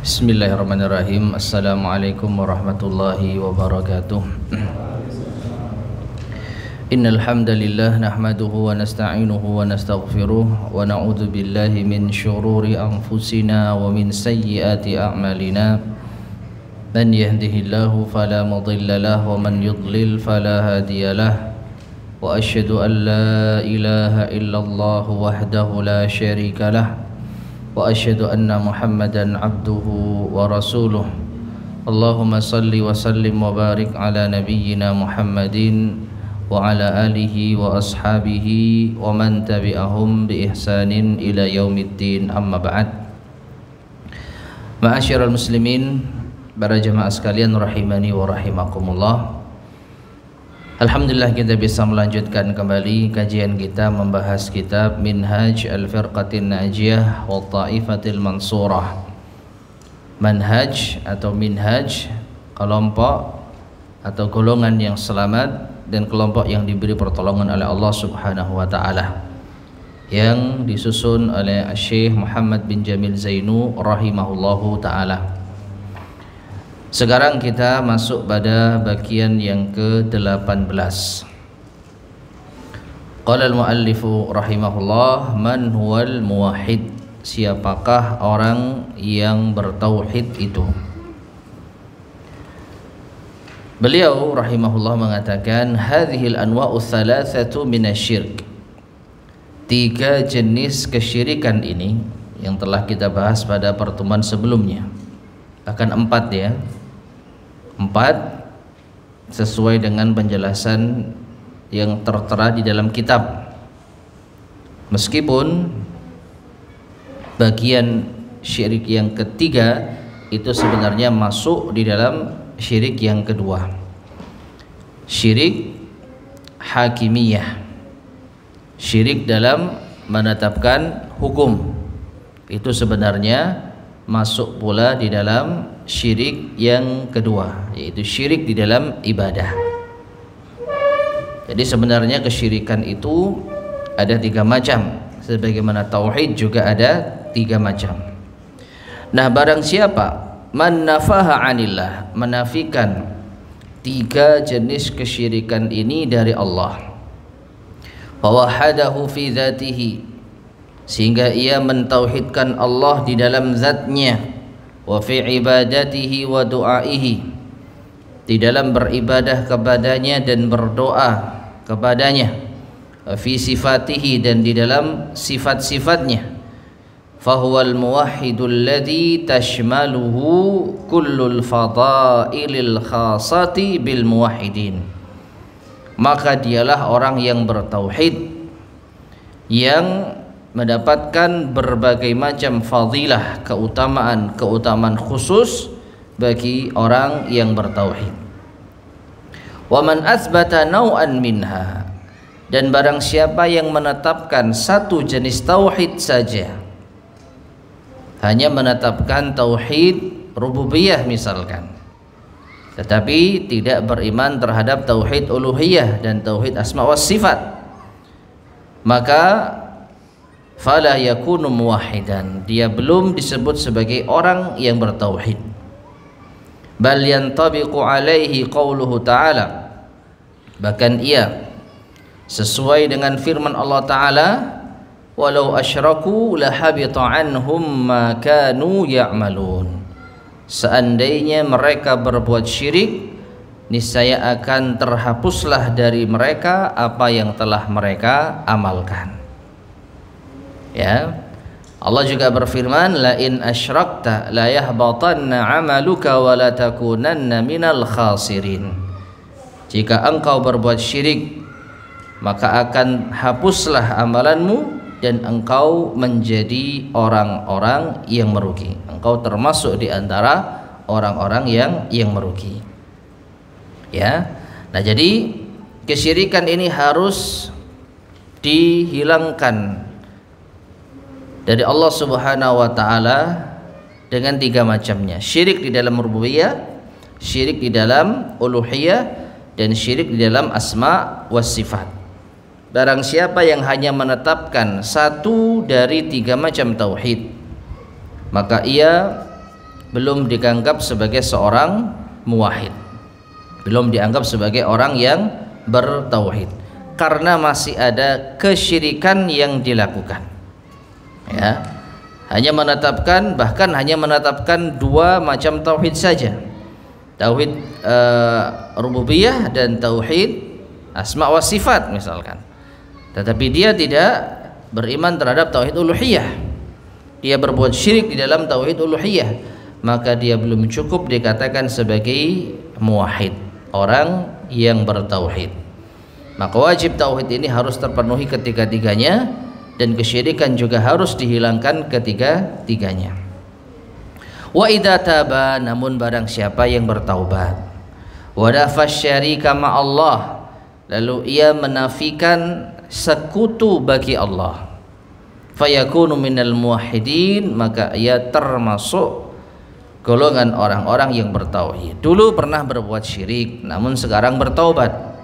Bismillahirrahmanirrahim. Assalamualaikum warahmatullahi wabarakatuh. Innal hamdalillah nahmaduhu wa nasta'inuhu wa nastaghfiruh wa na'udzu billahi min syururi anfusina wa min sayyiati a'malina. Man yahdihillahu fala mudilla lahu wa man yudlil fala hadiyalah. Wa asyhadu an la ilaha illallah wahdahu la syarika lah. Wa asyhadu anna Muhammadan abduhu wa rasuluh. Allahumma salli wa sallim wa barik ala nabiyyina Muhammadin wa ala alihi wa ashabihi wa man tabi'ahum bi ihsanin ila yaumiddin, amma ba'd. Ma'asyiral muslimin, para jemaah sekalian rahimani wa rahimakumullah. Alhamdulillah kita bisa melanjutkan kembali kajian kita membahas kitab Minhaj Al-Firqatin Najiyah wa Ta'ifatil Mansurah. Manhaj atau minhaj, kelompok atau golongan yang selamat dan kelompok yang diberi pertolongan oleh Allah Subhanahu wa taala, yang disusun oleh Syekh Muhammad bin Jamil Zainu rahimahullahu taala. Sekarang kita masuk pada bagian yang ke-18. Qala al-muallifu rahimahullah, man huwal muwahhid? Siapakah orang yang bertauhid itu? Beliau rahimahullah mengatakan, hadhil anwa'u thalathatu minasyirk. 3 jenis kesyirikan ini yang telah kita bahas pada pertemuan sebelumnya. Bahkan 4 ya. 4 sesuai dengan penjelasan yang tertera di dalam kitab. Meskipun bagian syirik yang ketiga itu sebenarnya masuk di dalam syirik yang kedua, syirik hakimiyah, syirik dalam menetapkan hukum. Itu sebenarnya masuk pula di dalam syirik yang kedua, yaitu syirik di dalam ibadah. Jadi sebenarnya kesyirikan itu ada 3 macam, sebagaimana tauhid juga ada 3 macam. Nah, barang siapa man nafaha anillah, menafikan 3 jenis kesyirikan ini dari Allah, wa wahadahu fi dzatihi, sehingga ia mentauhidkan Allah di dalam zatnya, wa fi ibadatihi wa du'aihi, di dalam beribadah kepadanya dan berdoa kepadanya, wa fi sifatihi, dan di dalam sifat-sifatnya, fahuwal muwahhidul ladzi tashmaluhu kullul fadailil khasati bil muwahhidin. Maka dialah orang yang bertauhid yang mendapatkan berbagai macam fadilah, keutamaan khusus bagi orang yang bertauhid. Wa man atsbata nau'an minha, dan barang siapa yang menetapkan satu jenis tauhid saja, hanya menetapkan tauhid rububiyah misalkan, tetapi tidak beriman terhadap tauhid uluhiyah dan tauhid asma wa sifat, maka fala yakunu muwahhidan, dia belum disebut sebagai orang yang bertauhid. Bal yantabiqu alaihi qauluhu ta'ala, bahkan ia sesuai dengan firman Allah Ta'ala, walau asyraku lahabita anhum ma kanu ya'malun. Seandainya mereka berbuat syirik, niscaya akan terhapuslah dari mereka apa yang telah mereka amalkan. Ya, Allah juga berfirman, la in asyrakta la yahbatanna 'amaluka wa la takunanna minal khasirin. Jika engkau berbuat syirik, maka akan hapuslah amalanmu dan engkau menjadi orang-orang yang merugi. Engkau termasuk di antara orang-orang yang merugi. Ya. Nah, jadi kesyirikan ini harus dihilangkan dari Allah Subhanahu wa taala dengan 3 macamnya. Syirik di dalam rububiyah, syirik di dalam uluhiyah, dan syirik di dalam asma was sifat. Barang siapa yang hanya menetapkan satu dari 3 macam tauhid, maka ia belum dianggap sebagai seorang muwahhid, belum dianggap sebagai orang yang bertauhid, karena masih ada kesyirikan yang dilakukan. Ya, hanya menetapkan, bahkan hanya menetapkan dua macam tauhid saja, tauhid rububiyah dan tauhid asma wa sifat misalkan. Tetapi dia tidak beriman terhadap tauhid uluhiyah, dia berbuat syirik di dalam tauhid uluhiyah, maka dia belum cukup dikatakan sebagai muwahhid, orang yang bertauhid. Maka wajib tauhid ini harus terpenuhi ketiga-tiganya, dan kesyirikan juga harus dihilangkan ketiga-tiganya. Wa idza taba, namun barang siapa yang bertaubat, wa nafas syarika ma Allah, lalu ia menafikan sekutu bagi Allah, fayakunu minal muwahhidin, maka ia termasuk golongan orang-orang yang bertauhid. Dulu pernah berbuat syirik, namun sekarang bertaubat,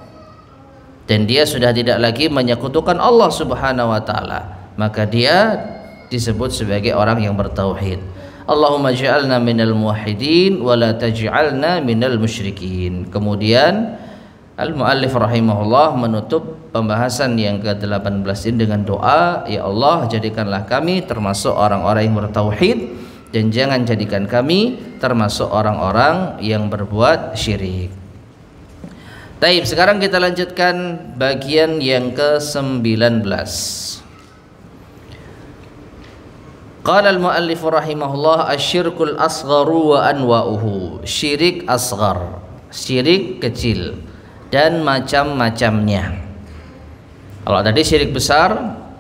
dan dia sudah tidak lagi menyekutukan Allah Subhanahu wa taala, maka dia disebut sebagai orang yang bertauhid. Allahumma ja'alna minal muwahhidin wa la taj'alna minal musyrikin. Kemudian al-muallif rahimahullah menutup pembahasan yang ke-18 ini dengan doa, ya Allah, jadikanlah kami termasuk orang-orang yang bertauhid, dan jangan jadikan kami termasuk orang-orang yang berbuat syirik. Taib, sekarang kita lanjutkan bagian yang ke-19. Qala al-muallif rahimahullah, asyirkul asgharu wa anwa'uhu. Syirik asghar, syirik kecil dan macam-macamnya. Kalau tadi syirik besar,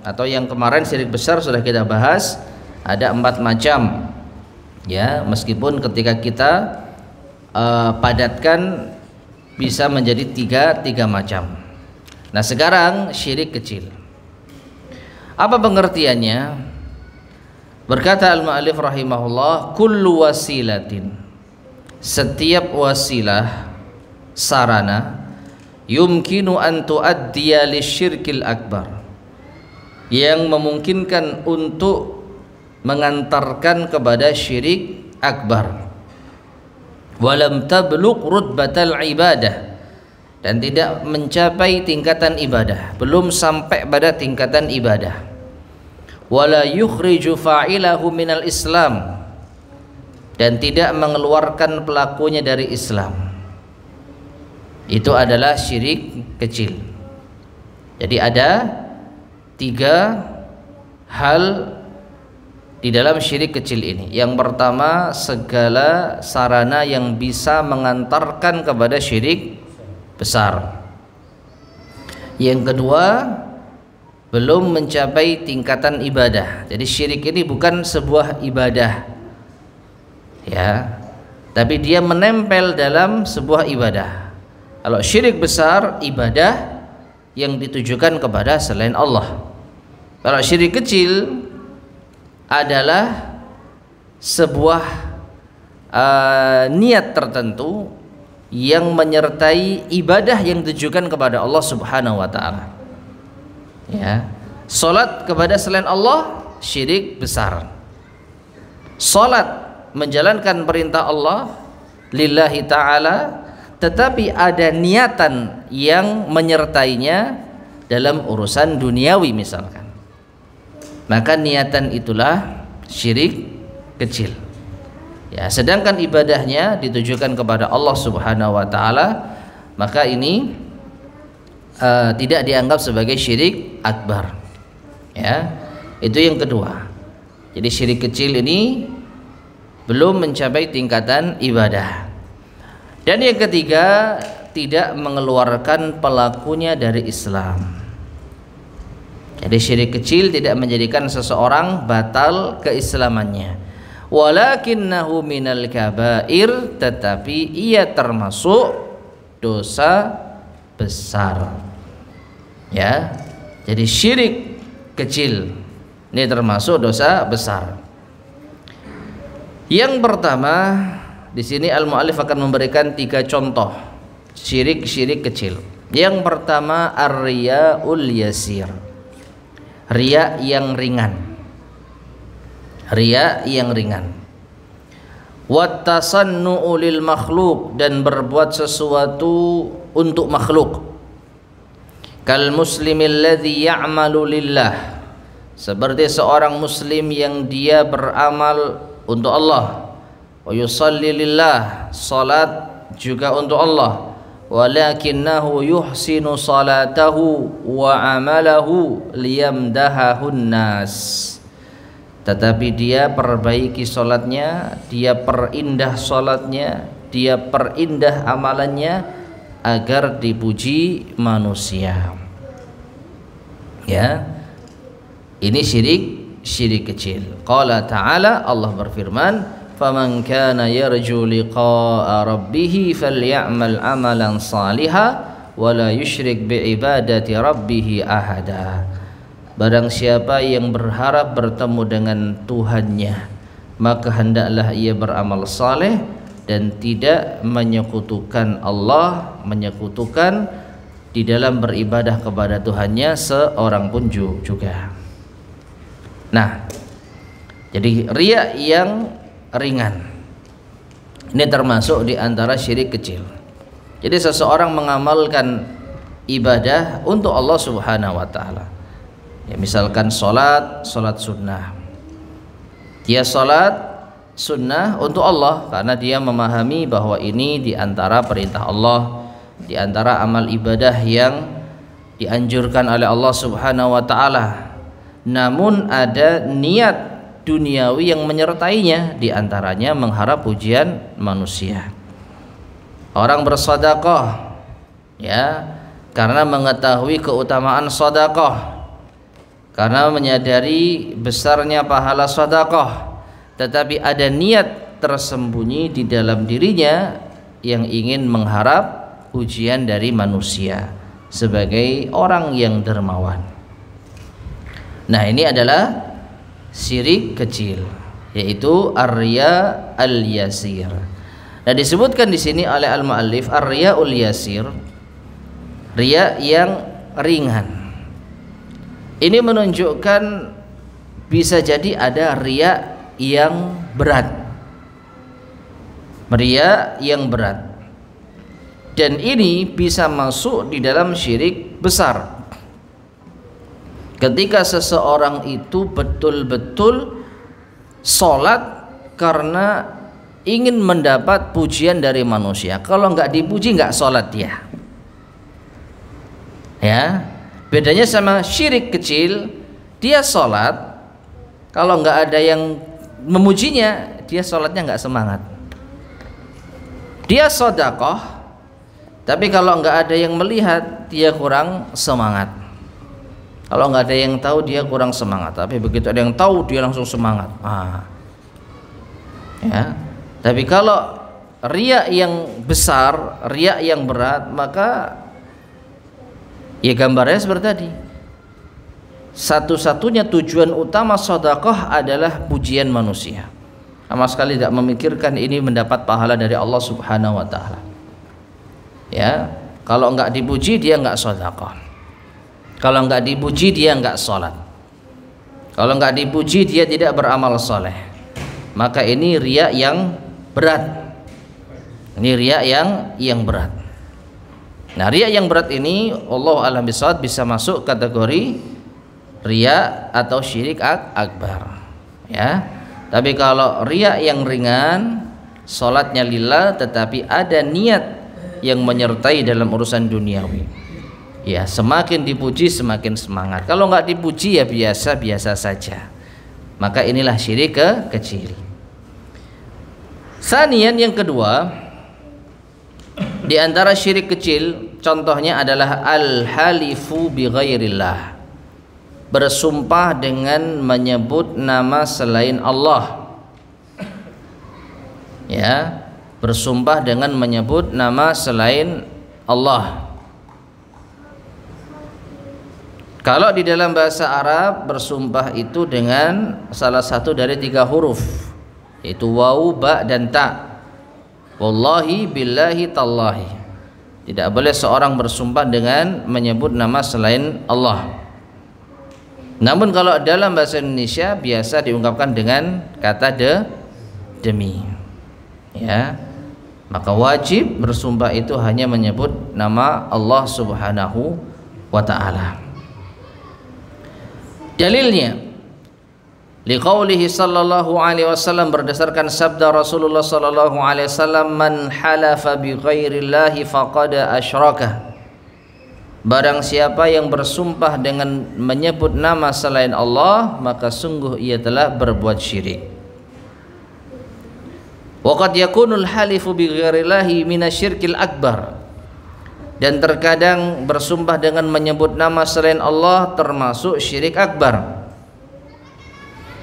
atau yang kemarin syirik besar sudah kita bahas, ada 4 macam. Ya, meskipun ketika kita padatkan bisa menjadi tiga macam. Nah, sekarang syirik kecil. Apa pengertiannya? Berkata al-mu'allif rahimahullah, kullu wasilatin, setiap wasilah, sarana, yumkinu an tuaddiya lisyirkil akbar, yang memungkinkan untuk mengantarkan kepada syirik akbar, walam tablugh rutbatal ibadah, dan tidak mencapai tingkatan ibadah, belum sampai pada tingkatan ibadah, wala yukhriju fa'ilahu minal islam, dan tidak mengeluarkan pelakunya dari Islam. Itu adalah syirik kecil. Jadi ada 3 hal di dalam syirik kecil ini. Yang pertama, segala sarana yang bisa mengantarkan kepada syirik besar. Yang kedua, belum mencapai tingkatan ibadah. Jadi syirik ini bukan sebuah ibadah, ya, tapi dia menempel dalam sebuah ibadah. Kalau syirik besar, ibadah yang ditujukan kepada selain Allah. Kalau syirik kecil adalah sebuah niat tertentu yang menyertai ibadah yang ditujukan kepada Allah Subhanahu wa taala. Ya, salat kepada selain Allah syirik besar. Salat menjalankan perintah Allah lillahi ta'ala, tetapi ada niatan yang menyertainya dalam urusan duniawi misalkan, maka niatan itulah syirik kecil. Ya, sedangkan ibadahnya ditujukan kepada Allah Subhanahu wa taala, maka ini tidak dianggap sebagai syirik akbar. Ya, itu yang kedua. Jadi syirik kecil ini belum mencapai tingkatan ibadah. Dan yang ketiga, tidak mengeluarkan pelakunya dari Islam. Jadi syirik kecil tidak menjadikan seseorang batal keislamannya. Walakinnahu minal kabair, tetapi ia termasuk dosa besar. Ya, jadi syirik kecil ini termasuk dosa besar. Yang pertama, di sini al-muallif akan memberikan 3 contoh syirik-syirik kecil. Yang pertama, ar-riyaul yasir, riya yang ringan. Riya yang ringan. wattasannu'u lil makhluk, dan berbuat sesuatu untuk makhluk. Kal muslimil ladzi ya'malu lillah, seperti seorang muslim yang dia beramal untuk Allah. Wa yusalli lillah, salat juga untuk Allah. Walakinnahu yuhsinu salatahu wa amalahu liyamdahahun nas, tetapi dia perbaiki salatnya, dia perindah salatnya, dia perindah amalannya agar dipuji manusia. Ya, ini syirik kecil. Qala ta'ala, Allah berfirman, faman kana yarju liqa'a rabbih falyamal amalan salihan wa la yusyrik biibadati rabbih ahada. Barang siapa yang berharap bertemu dengan Tuhannya, maka hendaklah ia beramal saleh dan tidak menyekutukan Allah, menyekutukan di dalam beribadah kepada Tuhannya seorang pun juga. Nah, jadi riya yang ringan ini termasuk di antara syirik kecil. Jadi seseorang mengamalkan ibadah untuk Allah Subhanahu wa taala. Ya, misalkan salat sunnah. Dia salat sunnah untuk Allah karena dia memahami bahwa ini di antara perintah Allah, di antara amal ibadah yang dianjurkan oleh Allah Subhanahu wa taala. Namun ada niat duniawi yang menyertainya, di antaranya mengharap pujian manusia. Orang bersedekah ya karena mengetahui keutamaan sedekah, karena menyadari besarnya pahala sedekah, tetapi ada niat tersembunyi di dalam dirinya yang ingin mengharap pujian dari manusia sebagai orang yang dermawan. Nah, ini adalah syirik kecil, yaitu ar-riya al-yasir. Nah, disebutkan di sini oleh al-muallif ar-riya'ul yasir, riya yang ringan. Ini menunjukkan bisa jadi ada riya yang berat, riya yang berat, dan ini bisa masuk di dalam syirik besar. Ketika seseorang itu betul-betul sholat karena ingin mendapat pujian dari manusia. Kalau nggak dipuji nggak sholat dia. Ya, bedanya sama syirik kecil, dia sholat kalau nggak ada yang memujinya, dia sholatnya nggak semangat. Dia sedekah, tapi kalau nggak ada yang melihat, dia kurang semangat. Kalau nggak ada yang tahu, dia kurang semangat. Tapi begitu ada yang tahu, dia langsung semangat. Ya. Tapi kalau riya yang besar, riya yang berat, maka ya gambarnya seperti tadi. Satu-satunya tujuan utama sedekah adalah pujian manusia. Sama sekali tidak memikirkan ini mendapat pahala dari Allah Subhanahu wa taala. Ya, kalau enggak dipuji dia enggak sedekah. Kalau enggak dipuji dia enggak salat. Kalau enggak dipuji dia tidak beramal saleh. Maka ini riya yang berat. Ini riya yang berat. Nah, riya yang berat ini Allah a'lam bishawab bisa masuk kategori riya atau syirik akbar. Ya. Tapi kalau riya yang ringan, salatnya lillah tetapi ada niat yang menyertai dalam urusan duniawi. Ya, semakin dipuji semakin semangat. Kalau enggak dipuji ya biasa-biasa saja. Maka inilah syirik kecil. Sanian yang kedua, di antara syirik kecil contohnya adalah al-halifu bi ghairillah. Bersumpah dengan menyebut nama selain Allah. Ya, bersumpah dengan menyebut nama selain Allah. Kalau di dalam bahasa Arab bersumpah itu dengan salah satu dari 3 huruf, yaitu waw, ba, dan ta. Wallahi, billahi, tallahi. Tidak boleh seorang bersumpah dengan menyebut nama selain Allah. Namun kalau dalam bahasa Indonesia biasa diungkapkan dengan kata demi. Ya, maka wajib bersumpah itu hanya menyebut nama Allah Subhanahu wa ta'ala. Dalilnya liqaulihi sallallahu alaihi wasallam, berdasarkan sabda Rasulullah sallallahu alaihi wasallam, man halafa bi ghairillahi faqad asyraka. Barang siapa yang bersumpah dengan menyebut nama selain Allah, maka sungguh ia telah berbuat syirik. Wa qad yakunul halifu bi ghairillahi minasyirkil akbar. Dan terkadang bersumpah dengan menyebut nama selain Allah termasuk syirik akbar.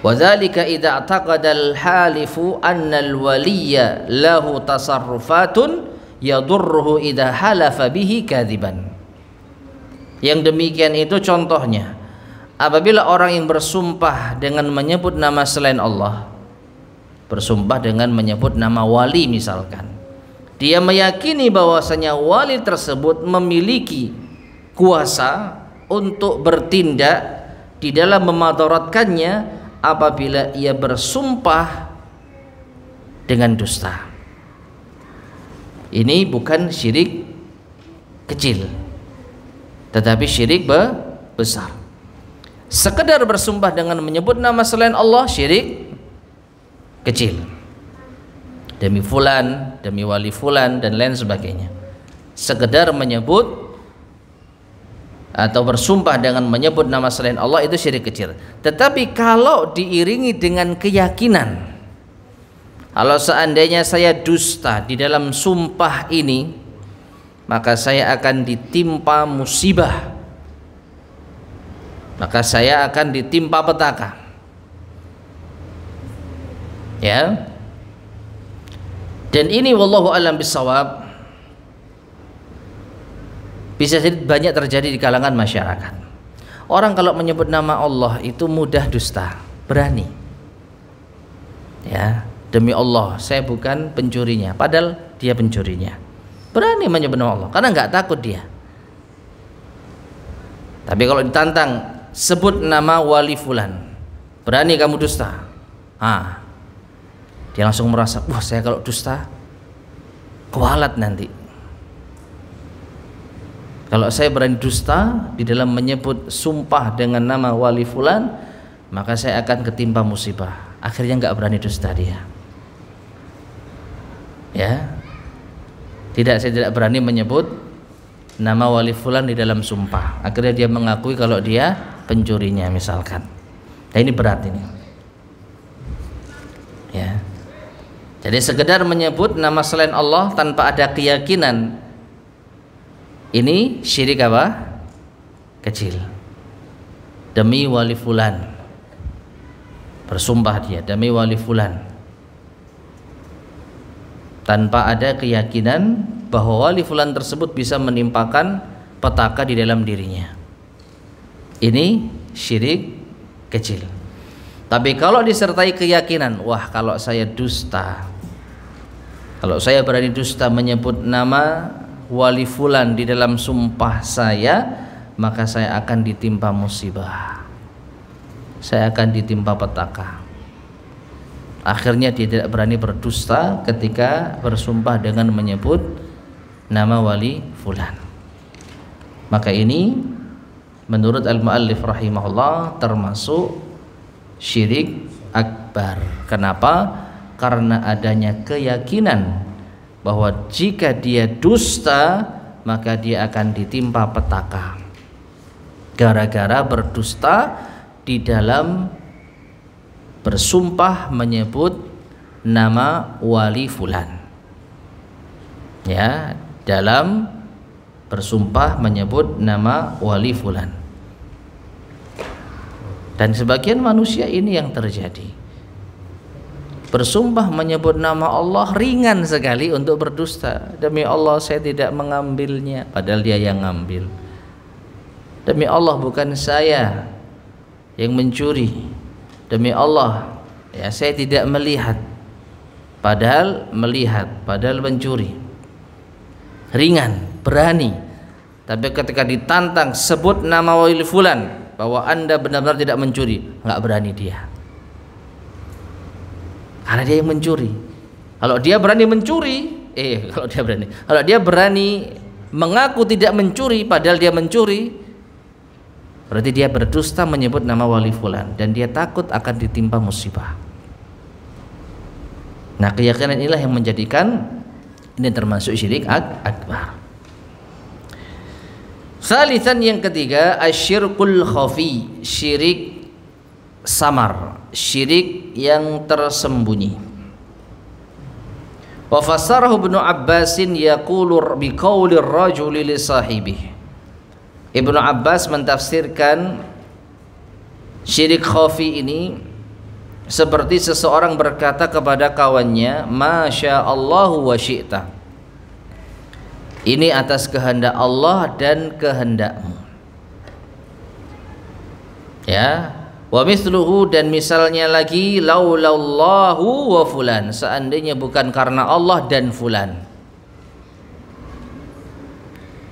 Wa dzalika idza taqadal halifu annal waliyya lahu tasarrufatun yadurruhu idza halafa bihi kadziban. Yang demikian itu contohnya apabila orang yang bersumpah dengan menyebut nama selain Allah, bersumpah dengan menyebut nama wali misalkan, dia meyakini bahwasanya wali tersebut memiliki kuasa untuk bertindak di dalam memadaratkannya apabila ia bersumpah dengan dusta. Ini bukan syirik kecil, tetapi syirik besar. Sekedar bersumpah dengan menyebut nama selain Allah syirik kecil, demi fulan, demi wali fulan dan lain sebagainya. Sekedar menyebut atau bersumpah dengan menyebut nama selain Allah itu syirik kecil. Tetapi kalau diiringi dengan keyakinan, kalau seandainya saya dusta di dalam sumpah ini, maka saya akan ditimpa musibah, maka saya akan ditimpa petaka. Ya. Dan ini wallahu alam bisawab bisa banyak terjadi di kalangan masyarakat. Orang kalau menyebut nama Allah itu mudah dusta, berani. Ya, demi Allah saya bukan pencurinya, padahal dia pencurinya. Berani menyebut nama Allah karena nggak takut dia. Tapi kalau ditantang, sebut nama wali fulan, berani kamu dusta, dia langsung merasa, wah saya kalau dusta kualat nanti. Kalau saya berani dusta di dalam menyebut sumpah dengan nama wali fulan, maka saya akan ketimpa musibah. Akhirnya nggak berani dusta dia. Ya, saya tidak berani menyebut nama wali fulan di dalam sumpah. Akhirnya dia mengakui kalau dia pencurinya misalkan. Nah ini berat ini. Ya. Jadi sekedar menyebut nama selain Allah tanpa ada keyakinan, ini syirik apa? Kecil. Demi wali fulan, bersumpah dia demi wali fulan, tanpa ada keyakinan bahwa wali fulan tersebut bisa menimpakan petaka di dalam dirinya. Ini syirik kecil. Tapi kalau disertai keyakinan, wah kalau saya dusta, kalau saya berani dusta menyebut nama wali fulan di dalam sumpah saya, maka saya akan ditimpa musibah, saya akan ditimpa petaka. Akhirnya dia tidak berani berdusta ketika bersumpah dengan menyebut nama wali fulan. Maka ini menurut al-muallif rahimahullah termasuk syirik akbar. Kenapa? Karena adanya keyakinan bahwa jika dia dusta maka dia akan ditimpa petaka gara-gara berdusta di dalam bersumpah menyebut nama wali fulan. Ya, dalam bersumpah menyebut nama wali fulan. Dan sebagian manusia ini yang terjadi. Bersumpah menyebut nama Allah ringan sekali untuk berdusta. Demi Allah saya tidak mengambilnya, padahal dia yang ngambil. Demi Allah bukan saya yang mencuri. Demi Allah ya saya tidak melihat, padahal melihat, padahal mencuri. Ringan, berani. Tapi ketika ditantang sebut nama wali fulan bahwa Anda benar-benar tidak mencuri, nggak berani dia. Karena dia yang mencuri. Kalau dia berani mencuri, kalau dia berani mengaku tidak mencuri padahal dia mencuri, berarti dia berdusta menyebut nama wali fulan dan dia takut akan ditimpa musibah. Nah, keyakinan inilah yang menjadikan ini termasuk syirik akbar. Salisan yang ketiga, asyirkul khafi, syirik samar, syirik yang tersembunyi. Wa fassarahu Ibnu Abbasin yaqulu biqaulir rajuli li sahibihi. Ibnu Abbas mentafsirkan syirik khafi ini seperti seseorang berkata kepada kawannya, Masya Allahu wa syi'ta, ini atas kehendak Allah dan kehendakmu. Ya, wa mithluhu, dan misalnya lagi, laulallahu wa fulan, seandainya bukan karena Allah dan fulan.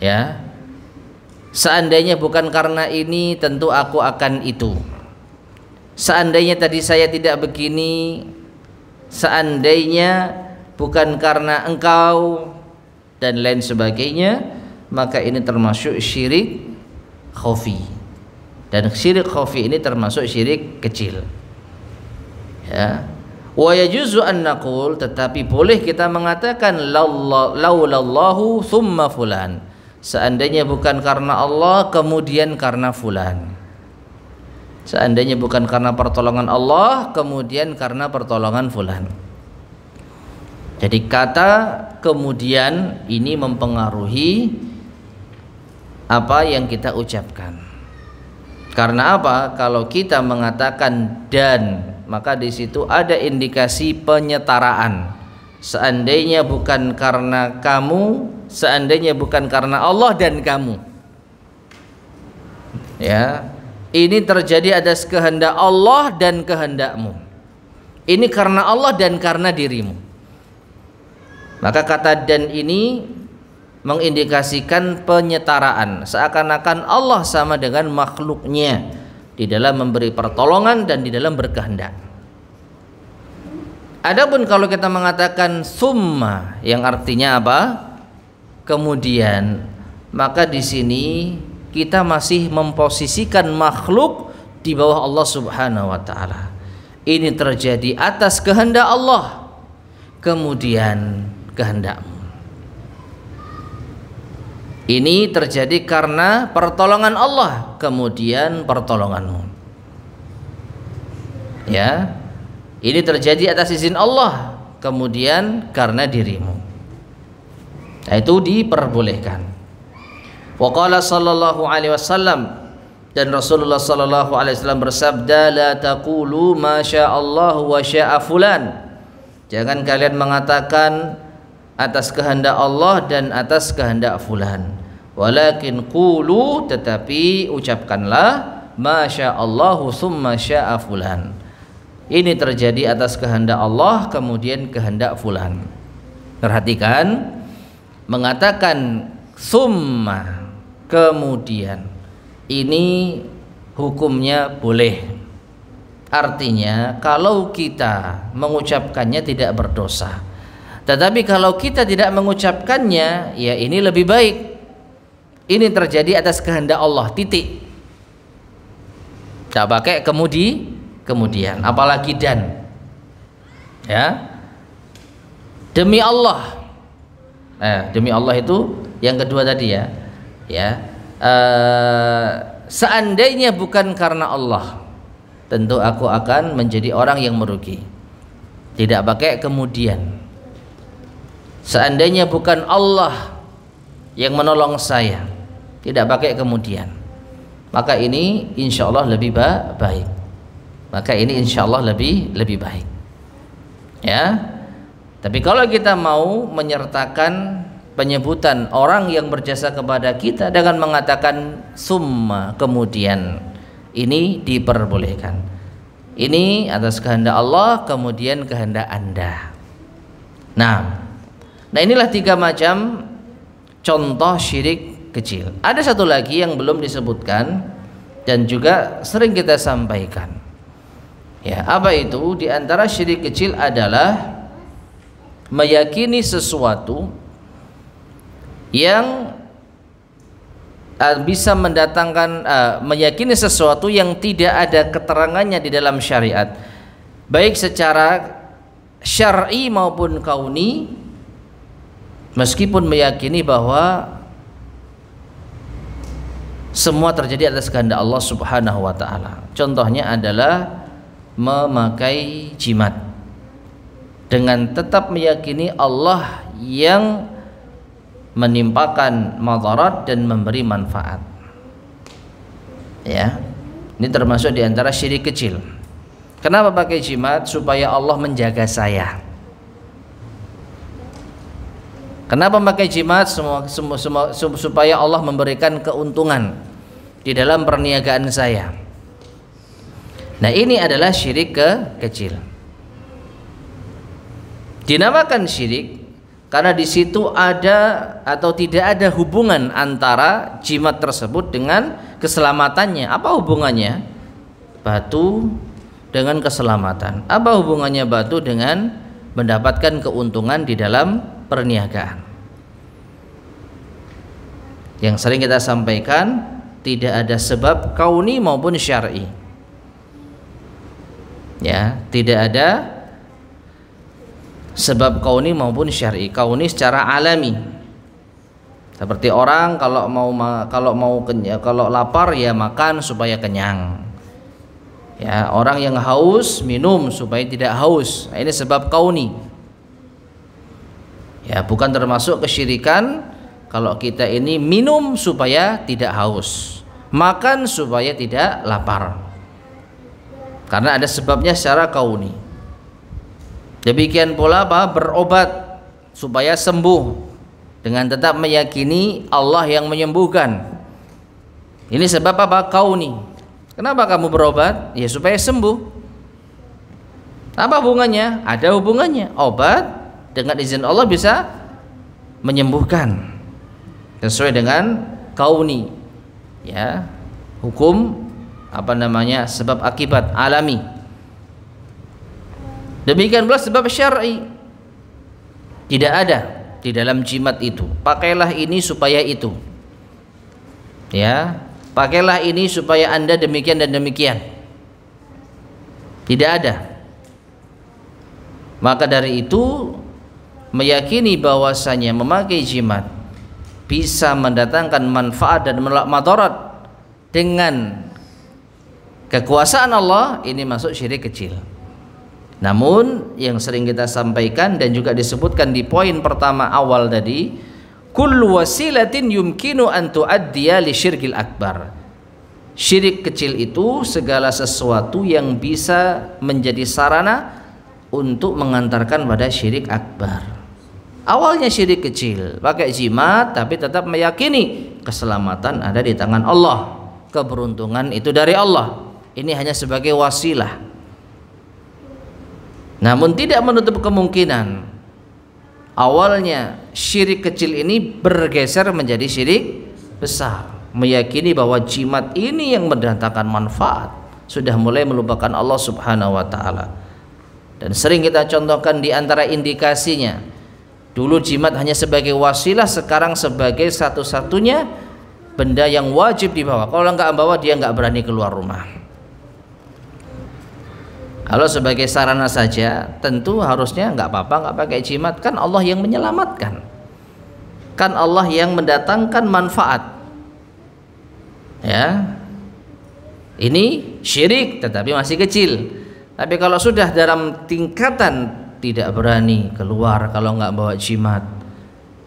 Ya, seandainya bukan karena ini tentu aku akan itu. Seandainya tadi saya tidak begini, seandainya bukan karena engkau, dan lain sebagainya, maka ini termasuk syirik khafi. Dan syirik khafi ini termasuk syirik kecil. Ya. Wa yajuzu an naqul, tetapi boleh kita mengatakan laulallahu thumma fulan, seandainya bukan karena Allah kemudian karena fulan. Seandainya bukan karena pertolongan Allah kemudian karena pertolongan fulan. Jadi kata kemudian ini mempengaruhi apa yang kita ucapkan. Karena apa? Kalau kita mengatakan dan, maka di situ ada indikasi penyetaraan. Seandainya bukan karena kamu, seandainya bukan karena Allah dan kamu. Ya, ini terjadi atas kehendak Allah dan kehendakmu. Ini karena Allah dan karena dirimu. Maka kata dan ini mengindikasikan penyetaraan, seakan-akan Allah sama dengan makhluknya di dalam memberi pertolongan dan di dalam berkehendak. Adapun kalau kita mengatakan summa, yang artinya apa? Kemudian, maka di sini kita masih memposisikan makhluk di bawah Allah Subhanahu wa taala. Ini terjadi atas kehendak Allah, kemudian kehendakmu. Ini terjadi karena pertolongan Allah, kemudian pertolonganmu. Ya, ini terjadi atas izin Allah, kemudian karena dirimu. Nah, itu diperbolehkan. Wa qala sallallahu alaihi wasallam, dan Rasulullah sallallahu alaihi wasallam bersabda, la taqulu ma sya'allahu wa sya'a fulan. Jangan kalian mengatakan atas kehendak Allah dan atas kehendak fulan. Walakin qulu, tetapi ucapkanlah ma sya'allahu tsumma sya'a fulan. Ini terjadi atas kehendak Allah kemudian kehendak fulan. Perhatikan, mengatakan tsumma kemudian, ini hukumnya boleh. Artinya kalau kita mengucapkannya tidak berdosa. Tetapi kalau kita tidak mengucapkannya, ya ini lebih baik. Ini terjadi atas kehendak Allah, titik. Tak pakai kemudian, apalagi dan. Ya. Demi Allah. Demi Allah itu yang kedua tadi ya. Ya. Seandainya bukan karena Allah, tentu aku akan menjadi orang yang merugi. Tidak pakai kemudian. Seandainya bukan Allah yang menolong saya, tidak pakai kemudian, maka ini insya Allah lebih baik. Maka ini insya Allah lebih baik. Ya. Tapi kalau kita mau menyertakan penyebutan orang yang berjasa kepada kita dengan mengatakan summa kemudian, ini diperbolehkan. Ini atas kehendak Allah kemudian kehendak Anda. Nah inilah 3 macam contoh syirik kecil. Ada satu lagi yang belum disebutkan dan juga sering kita sampaikan. Ya, apa itu? Di antara syirik kecil adalah meyakini sesuatu yang bisa mendatangkan meyakini sesuatu yang tidak ada keterangannya di dalam syariat, baik secara syar'i maupun kauni, meskipun meyakini bahwa semua terjadi atas kehendak Allah Subhanahu wa taala. Contohnya adalah memakai jimat, dengan tetap meyakini Allah yang menimpakan madarat dan memberi manfaat. Ya, ini termasuk di antara syirik kecil. Kenapa pakai jimat? Supaya Allah menjaga saya. Kenapa pakai jimat? Supaya Allah memberikan keuntungan di dalam perniagaan saya. Nah, ini adalah syirik kecil. Dinamakan syirik karena di situ ada atau tidak ada hubungan antara jimat tersebut dengan keselamatannya. Apa hubungannya? Batu dengan keselamatan. Apa hubungannya batu dengan mendapatkan keuntungan di dalam perniagaan? Yang sering kita sampaikan, tidak ada sebab kauni maupun syar'i. Ya, tidak ada sebab kauni maupun syar'i. Kauni secara alami, seperti orang kalau lapar ya makan supaya kenyang. Ya, orang yang haus minum supaya tidak haus. Nah, ini sebab kauni. Ya, bukan termasuk kesyirikan kalau kita ini minum supaya tidak haus, makan supaya tidak lapar, karena ada sebabnya secara kauni. Demikian pula berobat supaya sembuh, dengan tetap meyakini Allah yang menyembuhkan. Ini sebab apa? Kauni. Kenapa kamu berobat? Ya supaya sembuh. Apa hubungannya? Ada hubungannya. Obat dengan izin Allah bisa menyembuhkan sesuai dengan kauni. Ya, hukum sebab akibat alami. Demikian pula sebab syar'i, tidak ada di dalam jimat itu. Pakailah ini supaya itu. Ya, pakailah ini supaya Anda demikian dan demikian. Tidak ada. Maka dari itu, meyakini bahwasanya memakai jimat bisa mendatangkan manfaat dan menolak madarat dengan kekuasaan Allah, ini masuk syirik kecil. Namun yang sering kita sampaikan dan juga disebutkan di poin pertama awal tadi, kullu wasilatin yumkinu an tuaddiya li syirkil akbar. Syirik kecil itu segala sesuatu yang bisa menjadi sarana untuk mengantarkan pada syirik akbar. Awalnya syirik kecil, pakai jimat tapi tetap meyakini keselamatan ada di tangan Allah, keberuntungan itu dari Allah. Ini hanya sebagai wasilah. Namun tidak menutup kemungkinan awalnya syirik kecil ini bergeser menjadi syirik besar, meyakini bahwa jimat ini yang mendatangkan manfaat, sudah mulai melupakan Allah Subhanahu wa taala. Dan sering kita contohkan di antara indikasinya, dulu jimat hanya sebagai wasilah, sekarang sebagai satu-satunya benda yang wajib dibawa. Kalau nggak bawa, dia nggak berani keluar rumah. Kalau sebagai sarana saja, tentu harusnya nggak apa-apa nggak pakai jimat. Kan Allah yang menyelamatkan, kan Allah yang mendatangkan manfaat. Ya, ini syirik tetapi masih kecil. Tapi kalau sudah dalam tingkatan tidak berani keluar kalau nggak bawa jimat,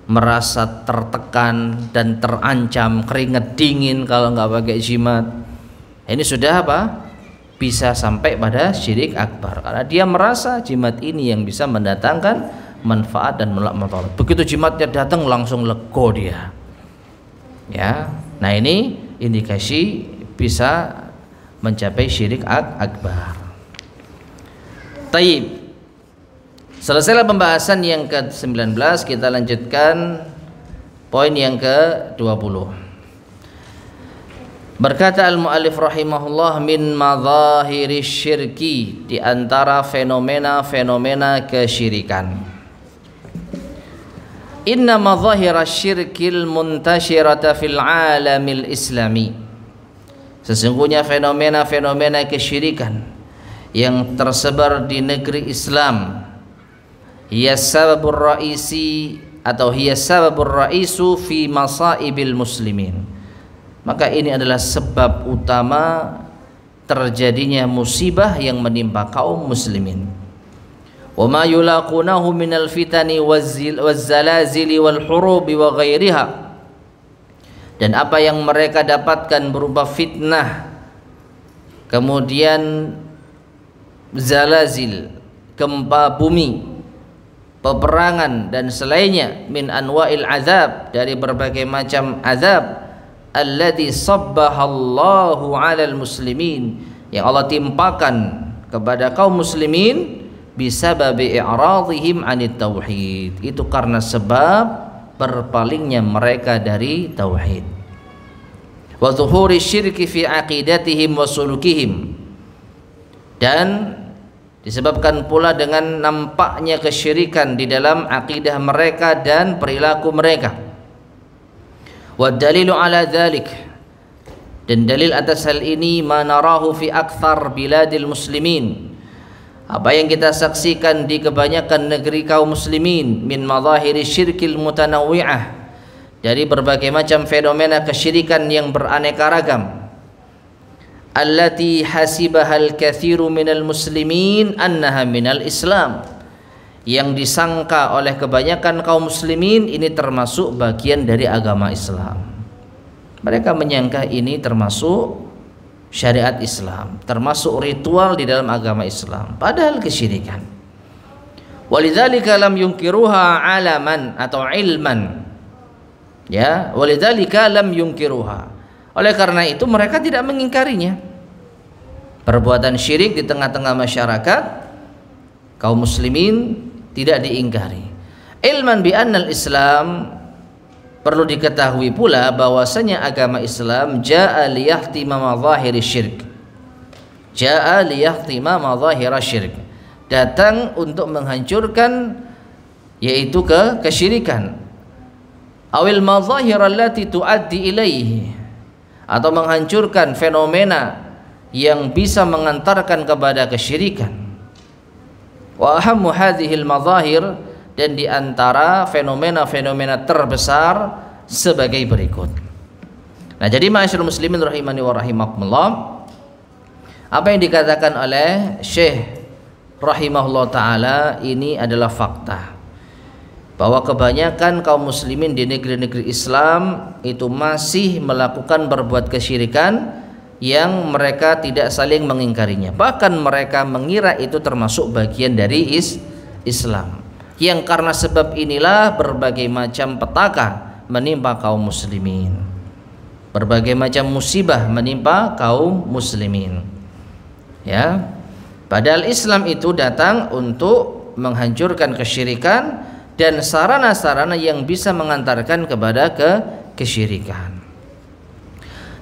merasa tertekan dan terancam, keringat dingin kalau nggak pakai jimat, ini sudah apa? Bisa sampai pada syirik akbar, karena dia merasa jimat ini yang bisa mendatangkan manfaat dan menolak madarat. Begitu jimatnya datang langsung lego dia. Ya, nah ini indikasi bisa mencapai syirik akbar. Taib. Selesailah pembahasan yang ke-19, kita lanjutkan poin yang ke-20. Berkata al-muallif rahimahullah, min madhahiri syirki, di antara fenomena-fenomena kesyirikan. inna madhahira syirkil muntashirata fil alamil islami, sesungguhnya fenomena-fenomena kesyirikan yang tersebar di negeri Islam, hiya sababur raisi atau hiya sababur raisu fi masaibil muslimin, maka ini adalah sebab utama terjadinya musibah yang menimpa kaum muslimin. Wa ma yulaqunahu minal fitani wazzalazili wal hurubi wa ghairiha, dan apa yang mereka dapatkan berupa fitnah, kemudian zalazil, gempa bumi, peperangan dan selainnya, min anwa'il azab, dari berbagai macam azab, alladzi sabbahallahu 'alal muslimin, yang Allah timpakan kepada kaum muslimin, bisababi i'radhihim 'anit tauhid, itu karena sebab berpalingnya mereka dari tauhid, wa zuhuri syirki fi aqidatihim wa sulukihim, dan disebabkan pula dengan nampaknya kesyirikan di dalam akidah mereka dan perilaku mereka. Wa dalilu ala dzalik, dan dalil atas hal ini, ma narahu fi aktsar biladil muslimin, apa yang kita saksikan di kebanyakan negeri kaum muslimin, min madhahiri syirkil mutanawwi'ah, dari berbagai macam fenomena kesyirikan yang beraneka ragam, allati hasibahal katsiru minal muslimin annaha minal islam, yang disangka oleh kebanyakan kaum muslimin ini termasuk bagian dari agama Islam. Mereka menyangka ini termasuk syariat Islam, termasuk ritual di dalam agama Islam, padahal kesyirikan. Walidzalika lam yunkiruha alaman atau ilman, ya, walidzalika lam yunkiruha, oleh karena itu mereka tidak mengingkarinya. Perbuatan syirik di tengah-tengah masyarakat kaum muslimin tidak diingkari. Ilman bi annal Islam, perlu diketahui pula bahwasanya agama Islam jaa liyahtima madhahir syirk, jaa liyahtima madhahir syirk, datang untuk menghancurkan yaitu kesyirikan, awil madhahir allati tuaddi ilaihi, atau menghancurkan fenomena yang bisa mengantarkan kepada kesyirikan. Wa ahammu hadhil madhahir, dan di antara fenomena-fenomena terbesar sebagai berikut. Nah, jadi ma'asyiral muslimin rahimani wa rahimakumullah, apa yang dikatakan oleh Syekh rahimahullah taala ini adalah fakta, bahwa kebanyakan kaum muslimin di negeri-negeri Islam itu masih melakukan berbuat kesyirikan yang mereka tidak saling mengingkarinya, bahkan mereka mengira itu termasuk bagian dari Islam, yang karena sebab inilah berbagai macam petaka menimpa kaum muslimin, berbagai macam musibah menimpa kaum muslimin, ya. Padahal Islam itu datang untuk menghancurkan kesyirikan dan sarana-sarana yang bisa mengantarkan kepada kesyirikan.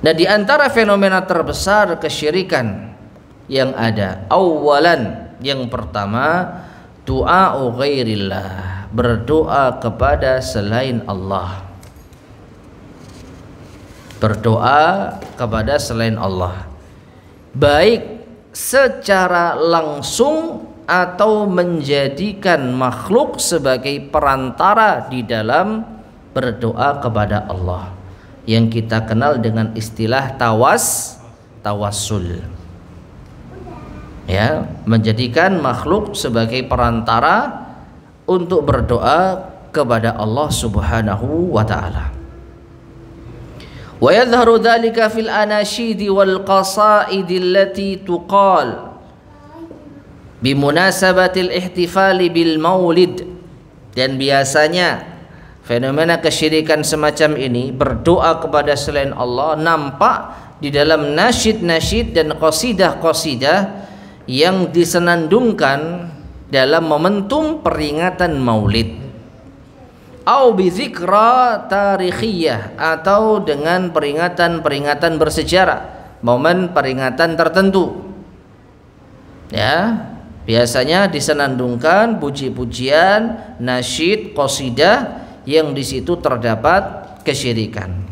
Nah, di antara fenomena terbesar kesyirikan yang ada, awalan, yang pertama, du'a'u ghairillah, berdoa kepada selain Allah, berdoa kepada selain Allah, baik secara langsung atau menjadikan makhluk sebagai perantara di dalam berdoa kepada Allah, yang kita kenal dengan istilah tawassul, ya, menjadikan makhluk sebagai perantara untuk berdoa kepada Allah Subhanahu wa taala. Wa yadhharu dzalika fil anashidi wal qasaidi allati tuqal bimunasabatil ihtifali bil maulid, dan biasanya fenomena kesyirikan semacam ini, berdoa kepada selain Allah, nampak di dalam nasyid-nasyid dan qasidah-qasidah yang disenandungkan dalam momentum peringatan maulid, au bizikra tarikhiyah, atau dengan peringatan-peringatan bersejarah, momen peringatan tertentu, ya. Biasanya disenandungkan puji-pujian, nasyid, qasidah yang di situ terdapat kesyirikan.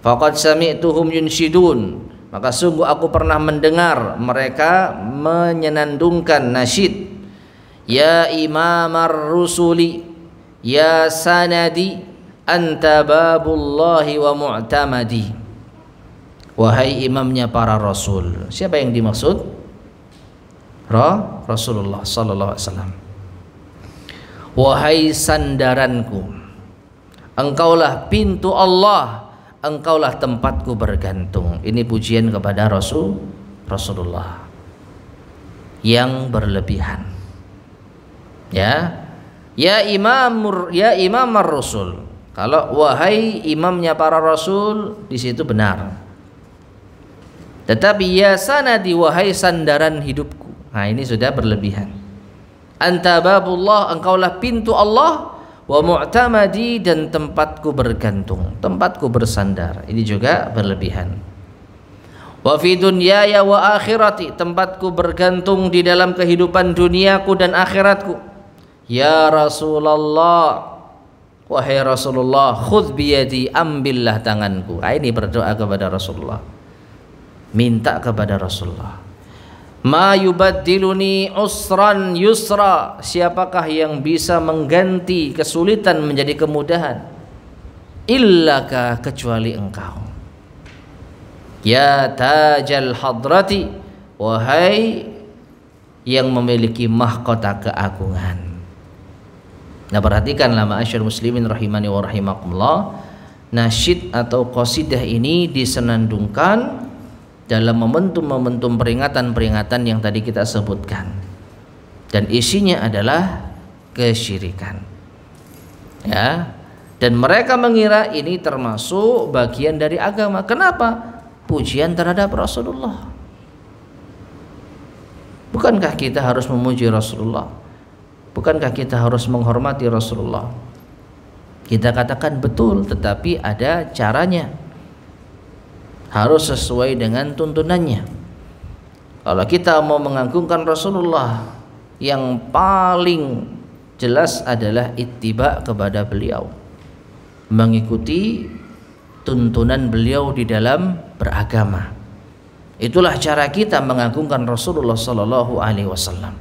Faqad sami'tuhum yunshidun, maka sungguh aku pernah mendengar mereka menyenandungkan nasyid, ya imamar rusuli ya sanadi anta babullahi wa mu'tamadi. Wahai imamnya para rasul. Siapa yang dimaksud? Rasulullah sallallahu alaihi wasallam. Wahai sandaranku, engkaulah pintu Allah, engkaulah tempatku bergantung. Ini pujian kepada Rasulullah yang berlebihan. Ya imamar rasul. Kalau wahai imamnya para rasul, di situ benar. Tetapi ya sanadi, wahai sandaran hidupku, nah ini sudah berlebihan. Anta babullah, engkaulah pintu Allah, wa mu'tamadi, dan tempatku bergantung, tempatku bersandar. Ini juga berlebihan. Wa fi dunyaya wa akhirati, tempatku bergantung di dalam kehidupan duniaku dan akhiratku. Ya Rasulullah, wahai Rasulullah, khudh biyadi, ambillah tanganku. Ini berdoa kepada Rasulullah, minta kepada Rasulullah. Ma yubaddiluni usran yusra, siapakah yang bisa mengganti kesulitan menjadi kemudahan? Illaka, kecuali engkau. Ya tajal hadrati, wahai yang memiliki mahkota keagungan. Nah, perhatikanlah ma'asyar muslimin rahimani wa rahimakumullah, nasyid atau qasidah ini disenandungkan dalam momentum-momentum peringatan-peringatan yang tadi kita sebutkan, dan isinya adalah kesyirikan. Ya, dan mereka mengira ini termasuk bagian dari agama. Kenapa? Pujian terhadap Rasulullah. Bukankah kita harus memuji Rasulullah? Bukankah kita harus menghormati Rasulullah? Kita katakan betul, tetapi ada caranya. Harus sesuai dengan tuntunannya. Kalau kita mau mengagungkan Rasulullah, yang paling jelas adalah ittiba kepada beliau, mengikuti tuntunan beliau di dalam beragama. Itulah cara kita mengagungkan Rasulullah sallallahu alaihi wasallam.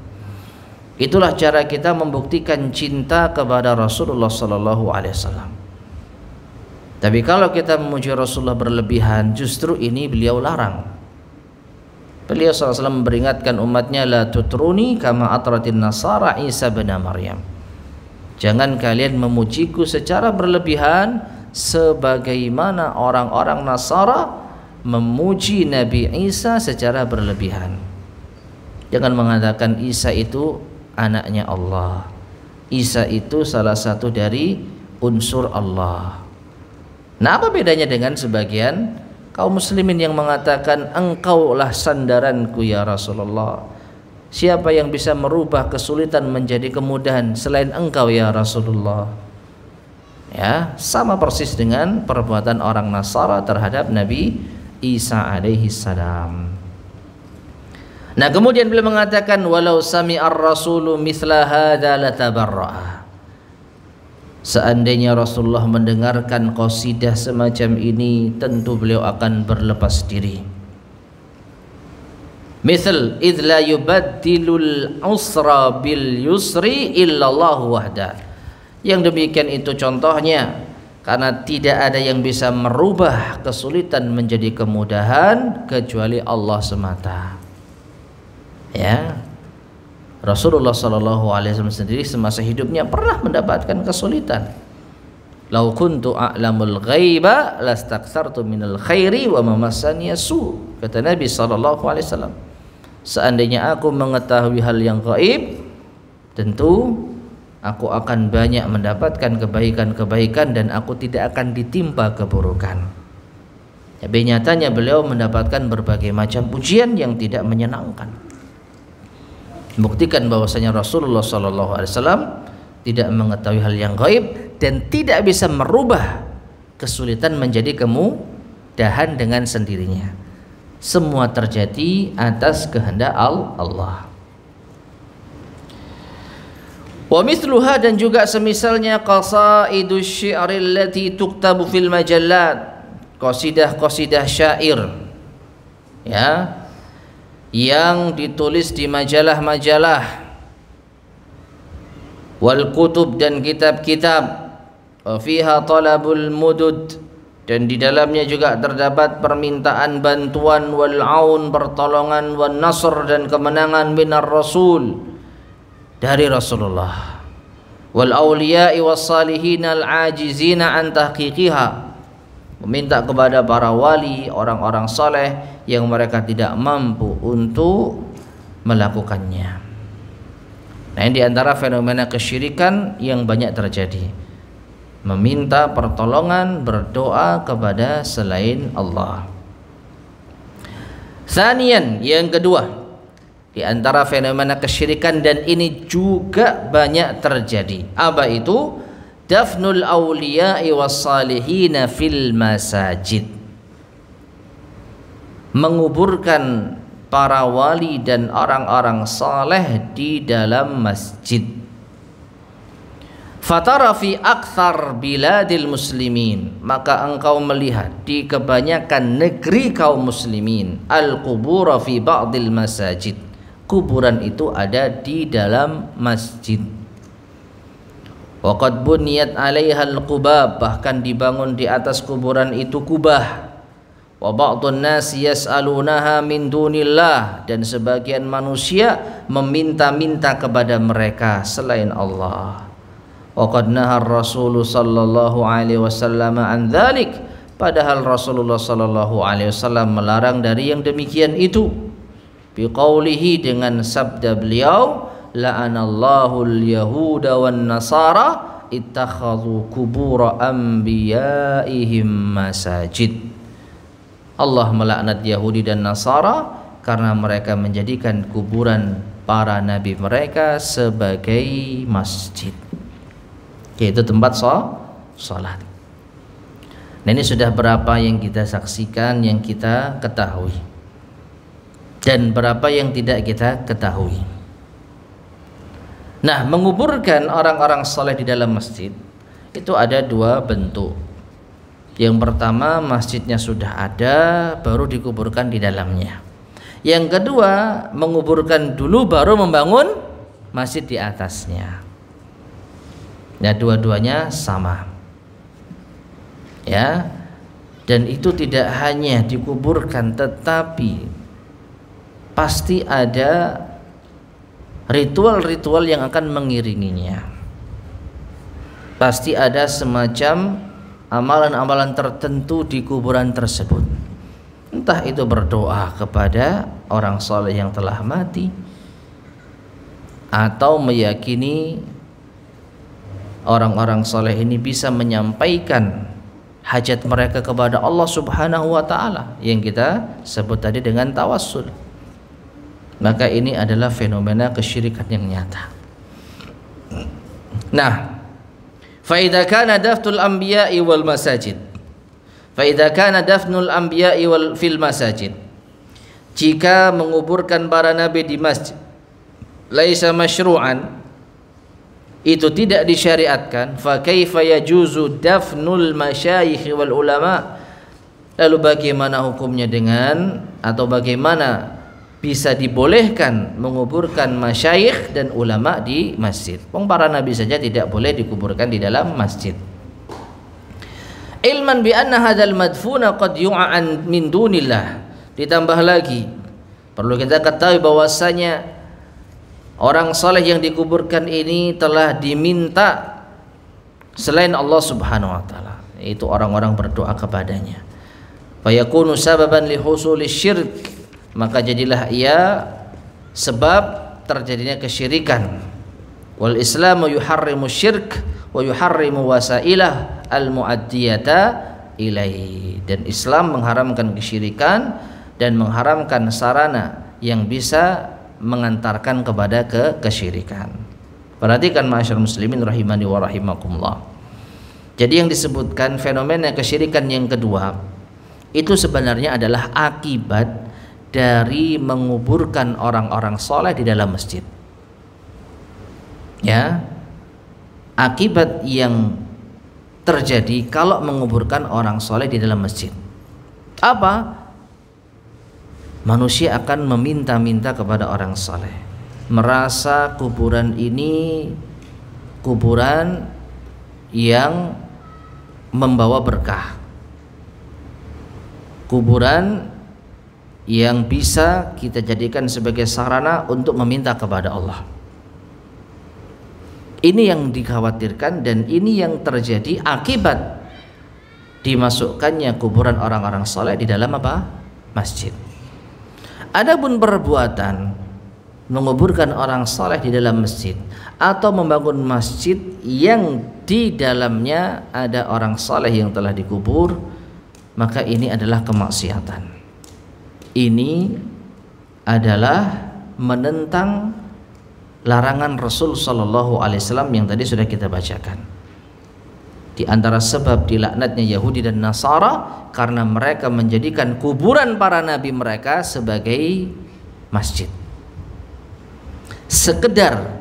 Itulah cara kita membuktikan cinta kepada Rasulullah sallallahu alaihi wasallam. Tapi kalau kita memuji Rasulullah berlebihan, justru ini beliau larang. Beliau sallallahu alaihi wasallam memperingatkan umatnya, la tutruni kama atratin nasara Isa bin Maryam. Jangan kalian memujiku secara berlebihan sebagaimana orang-orang Nasara memuji Nabi Isa secara berlebihan. Jangan mengatakan Isa itu anaknya Allah, Isa itu salah satu dari unsur Allah. Nah, apa bedanya dengan sebagian kaum muslimin yang mengatakan engkaulah sandaranku ya Rasulullah, siapa yang bisa merubah kesulitan menjadi kemudahan selain engkau ya Rasulullah? Ya, sama persis dengan perbuatan orang Nasara terhadap Nabi Isa alaihi salam. Nah, kemudian beliau mengatakan walau sami'ar rasulu mithla hadza latabarra'a. Seandainya Rasulullah mendengarkan qasidah semacam ini, tentu beliau akan berlepas diri. Misal idz la yubaddilul usra bil yusri illallahu wahda. Yang demikian itu contohnya karena tidak ada yang bisa merubah kesulitan menjadi kemudahan kecuali Allah semata. Ya, Rasulullah sallallahu alaihi wasallam sendiri semasa hidupnya pernah mendapatkan kesulitan. Lau kuntu a'lamul ghaiba lastakthartu minal khairi wa ma massani su, kata Nabi sallallahu alaihi wasallam. Seandainya aku mengetahui hal yang gaib, tentu aku akan banyak mendapatkan kebaikan-kebaikan dan aku tidak akan ditimpa keburukan. Tapi nyatanya beliau mendapatkan berbagai macam pujian yang tidak menyenangkan. Membuktikan bahwasanya Rasulullah SAW tidak mengetahui hal yang gaib dan tidak bisa merubah kesulitan menjadi kemudahan dengan sendirinya. Semua terjadi atas kehendak Allah. Wa mithluha, dan juga semisalnya qasaidus syi'ril lati tuktabu fil majallat, qasidah-qasidah syair ya yang ditulis di majalah-majalah, wal kutub, dan kitab-kitab, fiha talabul mudud, dan di dalamnya juga terdapat permintaan bantuan, wal aun, pertolongan, wan nasr, dan kemenangan, minar rasul, dari Rasulullah, wal auliya'i was salihin al ajizina an tahqiqiha, meminta kepada para wali, orang-orang saleh yang mereka tidak mampu untuk melakukannya. Nah, ini diantara fenomena kesyirikan yang banyak terjadi, meminta pertolongan, berdoa kepada selain Allah. Sanian, yang kedua, di antara fenomena kesyirikan, dan ini juga banyak terjadi, apa itu? Dafnul awliya'i was salihina fil masajid, menguburkan para wali dan orang-orang saleh di dalam masjid. Fatara fi akthar biladil muslimin, maka engkau melihat di kebanyakan negeri kaum muslimin, al-qubura fi ba'dil masajid, kuburan itu ada di dalam masjid. Wa qad buniyat 'alaiha al-qubab, bahkan dibangun di atas kuburan itu kubah. Wa ba'dun nas yas'alunaha min dunillah, dan sebagian manusia meminta-minta kepada mereka selain Allah. Wa qad nahar Rasul sallallahu alaihi wasallam an dzalik, padahal Rasulullah sallallahu alaihi wasallam melarang dari yang demikian itu. Biqaulihi, dengan sabda beliau, la'anallahu al-yahuda wan nasara ittakhadhu kubura anbiya'ihim masajid. Allah melaknat Yahudi dan Nasara karena mereka menjadikan kuburan para nabi mereka sebagai masjid, yaitu tempat salat. Nah, ini sudah berapa yang kita saksikan, yang kita ketahui, dan berapa yang tidak kita ketahui. Nah, menguburkan orang-orang saleh di dalam masjid itu ada dua bentuk. Yang pertama, masjidnya sudah ada baru dikuburkan di dalamnya. Yang kedua, menguburkan dulu baru membangun masjid di atasnya. Nah, dua-duanya sama. Ya. Dan itu tidak hanya dikuburkan, tetapi pasti ada ritual-ritual yang akan mengiringinya. Pasti ada semacam amalan-amalan tertentu di kuburan tersebut. Entah itu berdoa kepada orang saleh yang telah mati, atau meyakini orang-orang saleh ini bisa menyampaikan hajat mereka kepada Allah Subhanahu wa taala, yang kita sebut tadi dengan tawassul. Maka ini adalah fenomena kesyirikan yang nyata. Nah, fa idza kana dafnul anbiya'i wal masajid, fa idza kana dafnul anbiya'i wal fil masajid, jika menguburkan para nabi di masjid, laisa masyru'an, itu tidak disyariatkan, fa kaifa yajuzu dafnul masyayikh wal ulama, lalu bagaimana hukumnya dengan, atau bagaimana bisa dibolehkan menguburkan masyayikh dan ulama di masjid? Para nabi saja tidak boleh dikuburkan di dalam masjid. Ilman bi anna hadzal madfuna qad yu'an min dunillah, ditambah lagi perlu kita ketahui bahwasanya orang saleh yang dikuburkan ini telah diminta selain Allah Subhanahu wa taala, yaitu orang-orang berdoa kepadanya. Fa yakunu sababan li husuli syirk, maka jadilah ia sebab terjadinya kesyirikan. Wal Islamu yuharrimu syirk wa yuharrimu wasailah al muaddiyata ilaihi, dan Islam mengharamkan kesyirikan dan mengharamkan sarana yang bisa mengantarkan kepada kesyirikan. Perhatikan ma'asyiral muslimin rahimani wa rahimakumullah. Jadi yang disebutkan fenomena kesyirikan yang kedua itu sebenarnya adalah akibat dari menguburkan orang-orang soleh di dalam masjid. Ya, akibat yang terjadi kalau menguburkan orang soleh di dalam masjid. Apa? Manusia akan meminta-minta kepada orang soleh, merasa kuburan ini kuburan yang membawa berkah, kuburan yang bisa kita jadikan sebagai sarana untuk meminta kepada Allah. Ini yang dikhawatirkan dan ini yang terjadi akibat dimasukkannya kuburan orang-orang soleh di dalam apa? Masjid. Adapun perbuatan menguburkan orang soleh di dalam masjid atau membangun masjid yang di dalamnya ada orang soleh yang telah dikubur, maka ini adalah kemaksiatan. Ini adalah menentang larangan Rasul Sallallahu Alaihi Wasallam yang tadi sudah kita bacakan. Di antara sebab dilaknatnya Yahudi dan Nasara karena mereka menjadikan kuburan para nabi mereka sebagai masjid. Sekedar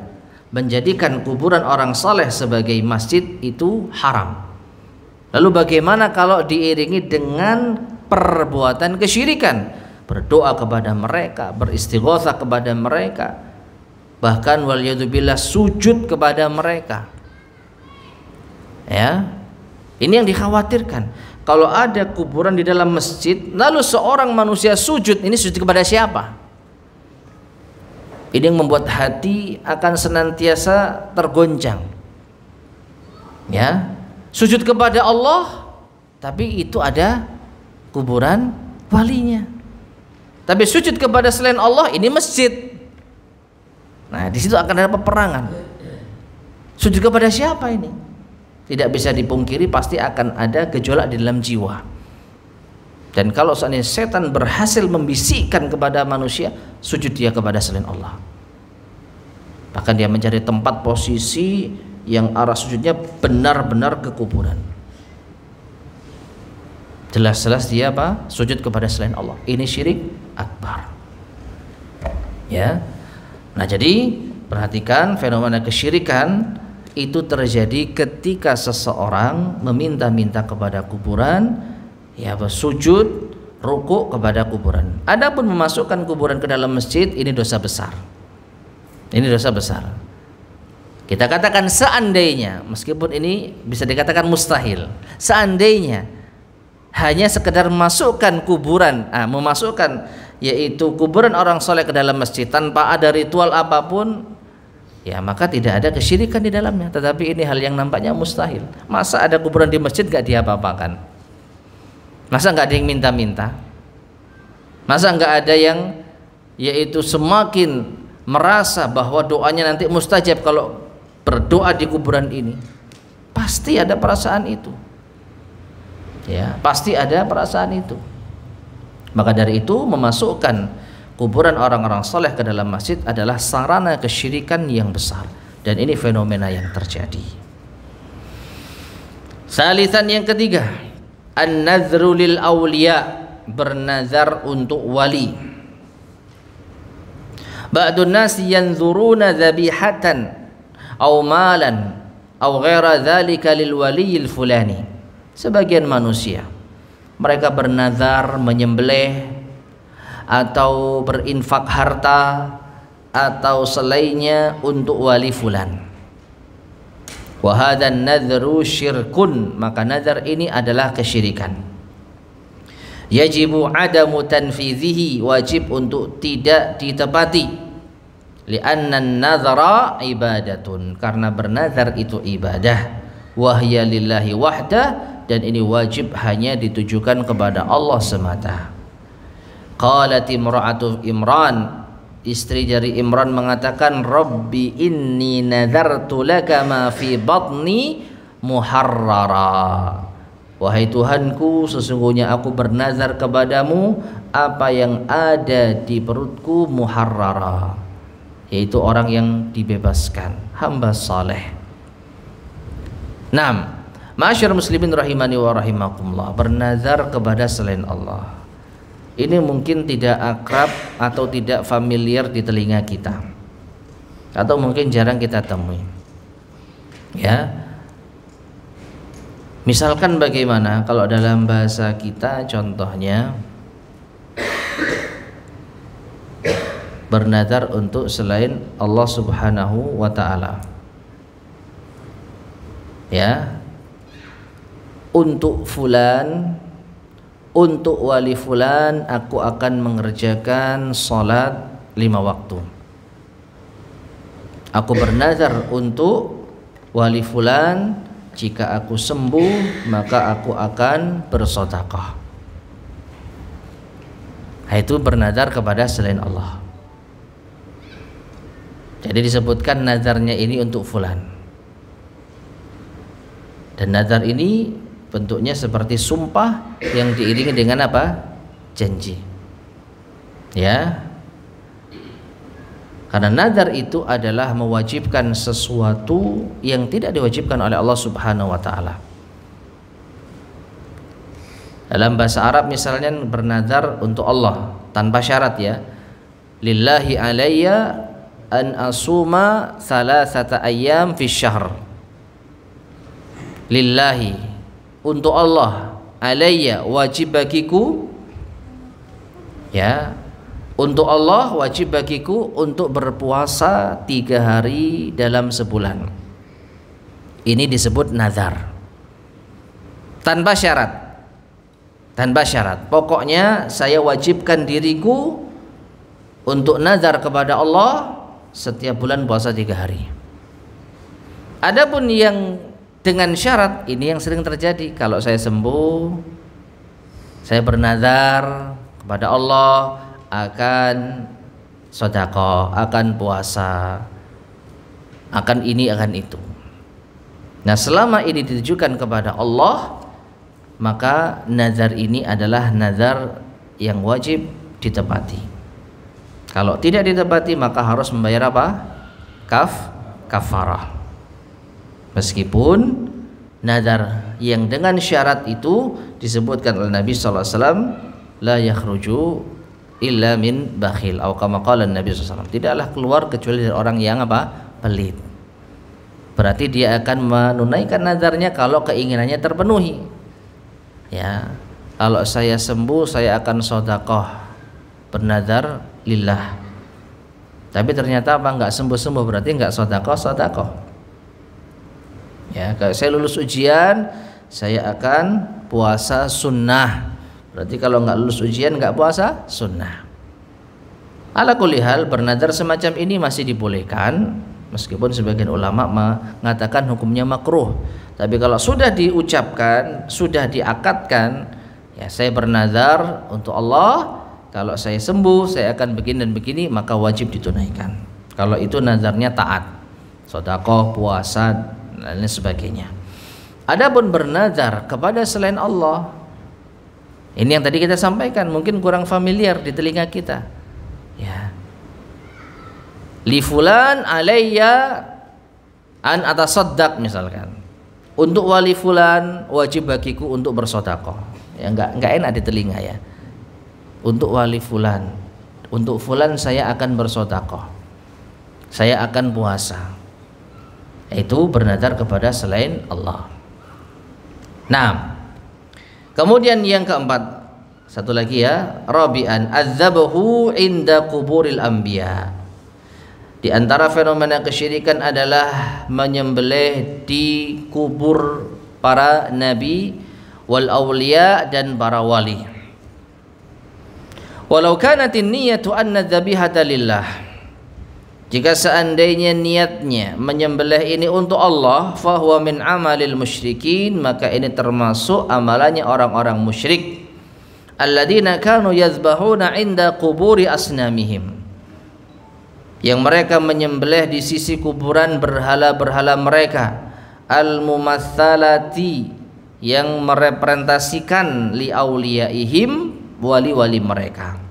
menjadikan kuburan orang saleh sebagai masjid itu haram. Lalu bagaimana kalau diiringi dengan perbuatan kesyirikan? Berdoa kepada mereka, beristighatsah kepada mereka, bahkan waliyadzubillah sujud kepada mereka. Ya, ini yang dikhawatirkan. Kalau ada kuburan di dalam masjid, lalu seorang manusia sujud, ini sujud kepada siapa? Ini yang membuat hati akan senantiasa tergoncang. Ya, sujud kepada Allah, tapi itu ada kuburan walinya. Tapi sujud kepada selain Allah, ini masjid. Nah, di situ akan ada peperangan. Sujud kepada siapa ini? Tidak bisa dipungkiri pasti akan ada gejolak di dalam jiwa. Dan kalau seandainya setan berhasil membisikkan kepada manusia, sujud dia kepada selain Allah. Bahkan dia mencari tempat posisi yang arah sujudnya benar-benar ke kuburan. Jelas-jelas dia apa? Sujud kepada selain Allah. Ini syirik akbar. Ya. Nah, jadi perhatikan fenomena kesyirikan itu terjadi ketika seseorang meminta-minta kepada kuburan, ya bersujud, rukuk kepada kuburan. Adapun memasukkan kuburan ke dalam masjid, ini dosa besar. Ini dosa besar. Kita katakan seandainya, meskipun ini bisa dikatakan mustahil, seandainya hanya sekedar masukkan kuburan, memasukkan yaitu kuburan orang soleh ke dalam masjid tanpa ada ritual apapun, ya maka tidak ada kesyirikan di dalamnya. Tetapi ini hal yang nampaknya mustahil. Masa ada kuburan di masjid gak diapa-apakan? Masa gak ada yang minta-minta? Masa gak ada yang yaitu semakin merasa bahwa doanya nanti mustajab kalau berdoa di kuburan ini? Pasti ada perasaan itu. Ya, pasti ada perasaan itu. Maka dari itu memasukkan kuburan orang-orang soleh ke dalam masjid adalah sarana kesyirikan yang besar, dan ini fenomena yang terjadi. Salisan yang ketiga, an-nadhru lil awliya, bernazar untuk wali. Ba'dun nasi yanzuruna dhabihatan aw malan aw ghaira dzalika lil waliyil fulani. Sebagian manusia mereka bernazar menyembelih atau berinfak harta atau selainnya untuk wali fulan. Wa hadzan nadhru syirkun, maka nazar ini adalah kesyirikan. Yajibu adamu tanfizihi, wajib untuk tidak ditepati. Li'anna an-nadhara ibadatun, karena bernazar itu ibadah. Wa hiya lillahi wahdah, dan ini wajib hanya ditujukan kepada Allah semata. Qalat imra'atu Imran, istri dari Imran mengatakan, Rabbi inni nadartu laka ma fi batni muharrara. Wahai Tuhanku, sesungguhnya aku bernazar kepadamu apa yang ada di perutku muharrara, yaitu orang yang dibebaskan, hamba saleh. 6. Ma'asyar muslimin rahimani wa rahimakumullah, bernazar kepada selain Allah ini mungkin tidak akrab atau tidak familiar di telinga kita, atau mungkin jarang kita temui. Ya. Misalkan bagaimana kalau dalam bahasa kita contohnya bernadar untuk selain Allah Subhanahu wa taala. Ya. Untuk fulan, untuk wali fulan aku akan mengerjakan salat 5 waktu. Aku bernazar untuk wali fulan, jika aku sembuh maka aku akan bersedekah. Itu bernazar kepada selain Allah. Jadi disebutkan nazarnya ini untuk fulan. Dan nazar ini bentuknya seperti sumpah yang diiringi dengan apa? Janji. Ya. Karena nazar itu adalah mewajibkan sesuatu yang tidak diwajibkan oleh Allah Subhanahu wa taala. Dalam bahasa Arab misalnya bernazar untuk Allah tanpa syarat ya. Lillahi alayya an asuma thalathata ayyam fi syahr. Lillahi, untuk Allah, alayya, wajib bagiku, ya, untuk Allah wajib bagiku untuk berpuasa 3 hari dalam sebulan. Ini disebut nazar tanpa syarat. Tanpa syarat. Pokoknya saya wajibkan diriku untuk nazar kepada Allah setiap bulan puasa 3 hari. Adapun yang dengan syarat, ini yang sering terjadi. Kalau saya sembuh, saya bernazar kepada Allah akan sedekah, akan puasa, akan ini, akan itu. Nah, selama ini ditujukan kepada Allah, maka nazar ini adalah nazar yang wajib ditepati. Kalau tidak ditepati maka harus membayar apa? Kafarah. Meskipun nazar yang dengan syarat itu disebutkan oleh Nabi sallallahu alaihi wasallam, la yakhruju illa min bakhil, atau kama qala Nabi sallallahu alaihi wasallam, tidaklah keluar kecuali dari orang yang apa? Pelit. Berarti dia akan menunaikan nazarnya kalau keinginannya terpenuhi. Ya, kalau saya sembuh saya akan sedekah, bernazar lillah. Tapi ternyata apa? Enggak sembuh-sembuh, berarti enggak sedekah. Ya, kalau saya lulus ujian saya akan puasa sunnah, berarti kalau enggak lulus ujian enggak puasa sunnah. Ala kulli hal, bernazar semacam ini masih dibolehkan, meskipun sebagian ulama mengatakan hukumnya makruh. Tapi kalau sudah diucapkan, sudah diakadkan, ya saya bernazar untuk Allah, kalau saya sembuh saya akan begini dan begini, maka wajib ditunaikan. Kalau itu nazarnya taat, sedekah, puasa dan lain sebagainya. Adapun bernazar kepada selain Allah, ini yang tadi kita sampaikan, mungkin kurang familiar di telinga kita. Ya. Li fulan alayya an atasaddaq misalkan. Untuk wali fulan wajib bagiku untuk bersedekah. Ya, enggak enak di telinga ya. Untuk wali fulan, untuk fulan saya akan bersedekah, saya akan puasa. Itu bernazar kepada selain Allah. Nah, kemudian yang keempat, satu lagi ya, rabi'an adzabahu inda kuburil anbiya. Di antara fenomena kesyirikan adalah menyembelih di kubur para nabi wal auliya dan para wali. Walau kanatin niyatu anna dzabihata lillah, jika seandainya niatnya menyembelih ini untuk Allah, fahuwa min amalil musyrikin, maka ini termasuk amalannya orang-orang musyrik. Alladzina kanu yazbahuna inda quburi asnamihim, yang mereka menyembelih di sisi kuburan berhala-berhala mereka. Al-mumatsalati, yang merepresentasikan li auliyaihim, wali-wali mereka.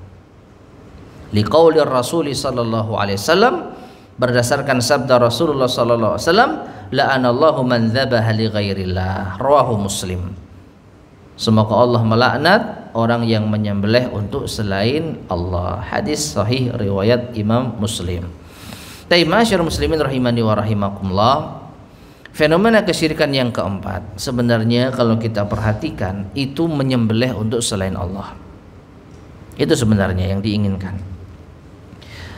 Liqauli Rasul sallallahu alaihi wasallam, berdasarkan sabda Rasulullah sallallahu alaihi wasallam, la'anallahu man dzabaha li ghairillah, rawahu Muslim. Semoga Allah melaknat orang yang menyembelih untuk selain Allah. Hadis sahih riwayat Imam Muslim. Masyaallah muslimin rahimani wa rahimakumullah. Fenomena kesyirikan yang keempat, sebenarnya kalau kita perhatikan itu menyembelih untuk selain Allah. Itu sebenarnya yang diinginkan.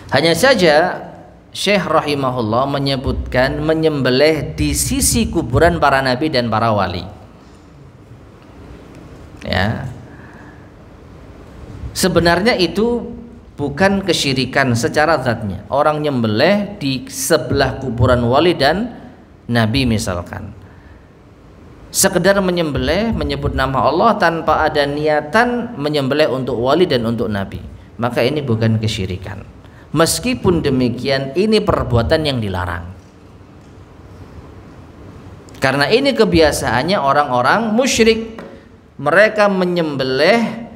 Hanya saja Syekh rahimahullah menyebutkan menyembelih di sisi kuburan para nabi dan para wali. Ya. Sebenarnya itu bukan kesyirikan secara zatnya. Orang nyembelih di sebelah kuburan wali dan nabi misalkan. Sekedar menyembelih, menyebut nama Allah tanpa ada niatan menyembelih untuk wali dan untuk nabi, maka ini bukan kesyirikan. Meskipun demikian, ini perbuatan yang dilarang. Karena ini kebiasaannya orang-orang musyrik. Mereka menyembelih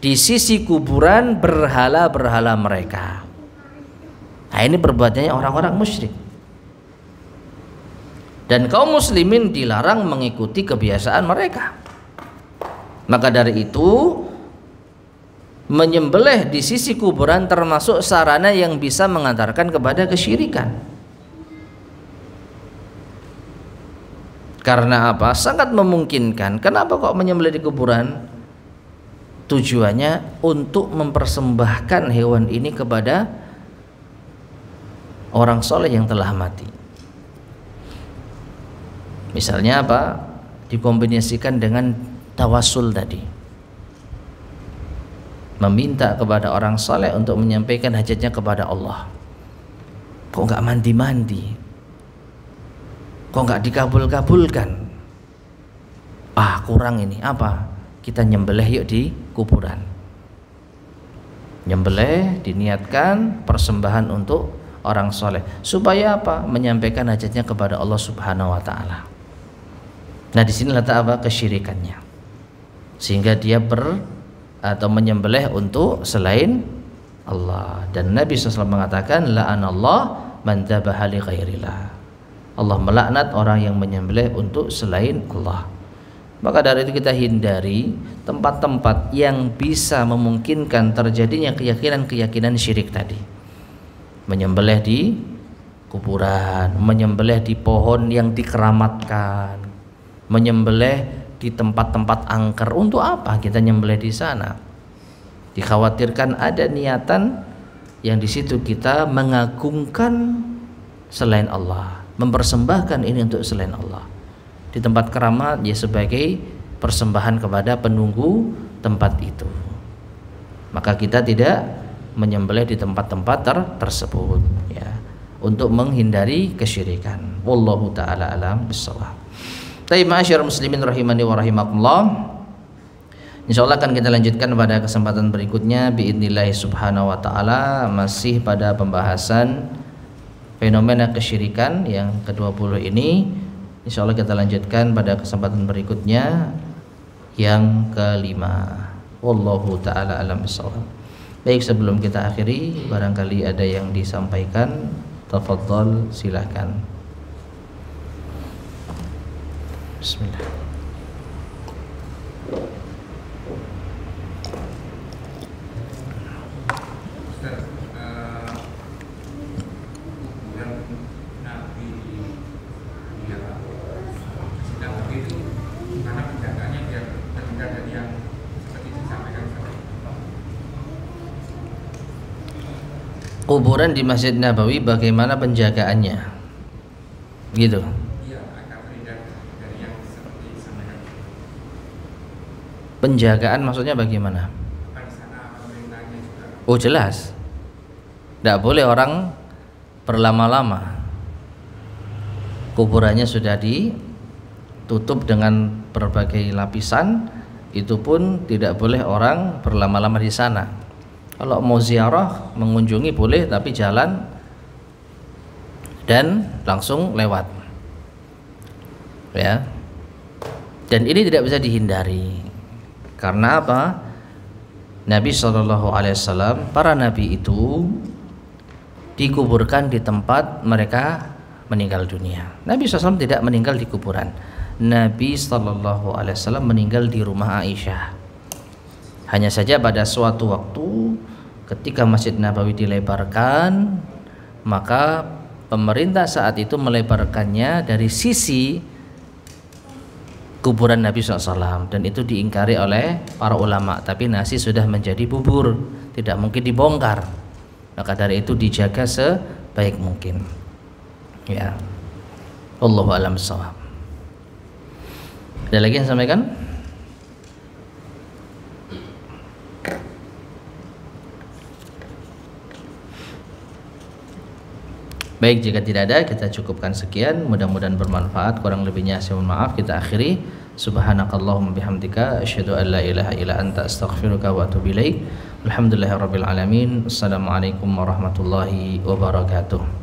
di sisi kuburan berhala-berhala mereka. Nah, ini perbuatannya orang-orang musyrik. Dan kaum muslimin dilarang mengikuti kebiasaan mereka. Maka dari itu, menyembelih di sisi kuburan termasuk sarana yang bisa mengantarkan kepada kesyirikan. Karena apa? Sangat memungkinkan. Kenapa kok menyembelih di kuburan? Tujuannya untuk mempersembahkan hewan ini kepada orang soleh yang telah mati. Misalnya apa? Dikombinasikan dengan tawasul tadi, meminta kepada orang saleh untuk menyampaikan hajatnya kepada Allah. Kok nggak mandi-mandi? Kok nggak dikabul-kabulkan? Kurang ini. Apa? Kita nyembelih yuk di kuburan. Nyembelih diniatkan persembahan untuk orang soleh. Supaya apa? Menyampaikan hajatnya kepada Allah Subhanahu Wa Taala. Nah, di sini letak apa? Kesyirikannya. Sehingga dia atau menyembelih untuk selain Allah. Dan Nabi SAW mengatakan, la'anallah man dzabaha li ghairillah. Allah melaknat orang yang menyembelih untuk selain Allah. Maka dari itu kita hindari tempat-tempat yang bisa memungkinkan terjadinya keyakinan-keyakinan syirik tadi. Menyembelih di kuburan, menyembelih di pohon yang dikeramatkan, menyembelih di tempat-tempat angker. Untuk apa kita nyembelih di sana? Dikhawatirkan ada niatan yang di situ kita mengagungkan selain Allah, mempersembahkan ini untuk selain Allah. Di tempat keramat ya sebagai persembahan kepada penunggu tempat itu. Maka kita tidak menyembelih di tempat-tempat tersebut, ya, untuk menghindari kesyirikan. Wallahu taala alam bissawab. Baik, ma'asyiral muslimin rahimani wa rahimakumullah. Insyaallah akan kita lanjutkan pada kesempatan berikutnya biidznillah subhanahu wa taala, masih pada pembahasan fenomena kesyirikan yang ke-20 ini. Insyaallah kita lanjutkan pada kesempatan berikutnya yang ke-5. Wallahu taala alam bissawab. Baik, sebelum kita akhiri, barangkali ada yang disampaikan, tafadhol, silakan. Bismillah. Ustaz, yang Nabi itu karena penjagaannya biar terhindar dari yang seperti disampaikan kuburan di Masjid Nabawi bagaimana penjagaannya? Gitu. Penjagaan maksudnya bagaimana? Oh, jelas. Tidak boleh orang berlama-lama. Kuburannya sudah ditutup dengan berbagai lapisan, itu pun tidak boleh orang berlama-lama di sana. Kalau mau ziarah, mengunjungi boleh, tapi jalan dan langsung lewat. Ya. Dan ini tidak bisa dihindari. Karena apa? Nabi SAW, para nabi itu dikuburkan di tempat mereka meninggal dunia. Nabi SAW tidak meninggal di kuburan. Nabi SAW meninggal di rumah Aisyah. Hanya saja pada suatu waktu ketika Masjid Nabawi dilebarkan, maka pemerintah saat itu melebarkannya dari sisi kuburan Nabi SAW, dan itu diingkari oleh para ulama. Tapi nasi sudah menjadi bubur, tidak mungkin dibongkar, maka dari itu dijaga sebaik mungkin. Ya, Wallahu a'lam bishawab. Ada lagi yang sampaikan? Baik, jika tidak ada, kita cukupkan sekian. Mudah-mudahan bermanfaat. Kurang lebihnya saya mohon maaf. Kita akhiri. Subhanakallahumma bihamdika asyhadu an la ilaha illa anta astaghfiruka wa atubu ilaik. Alhamdulillahirabbil alamin. Assalamualaikum warahmatullahi wabarakatuh.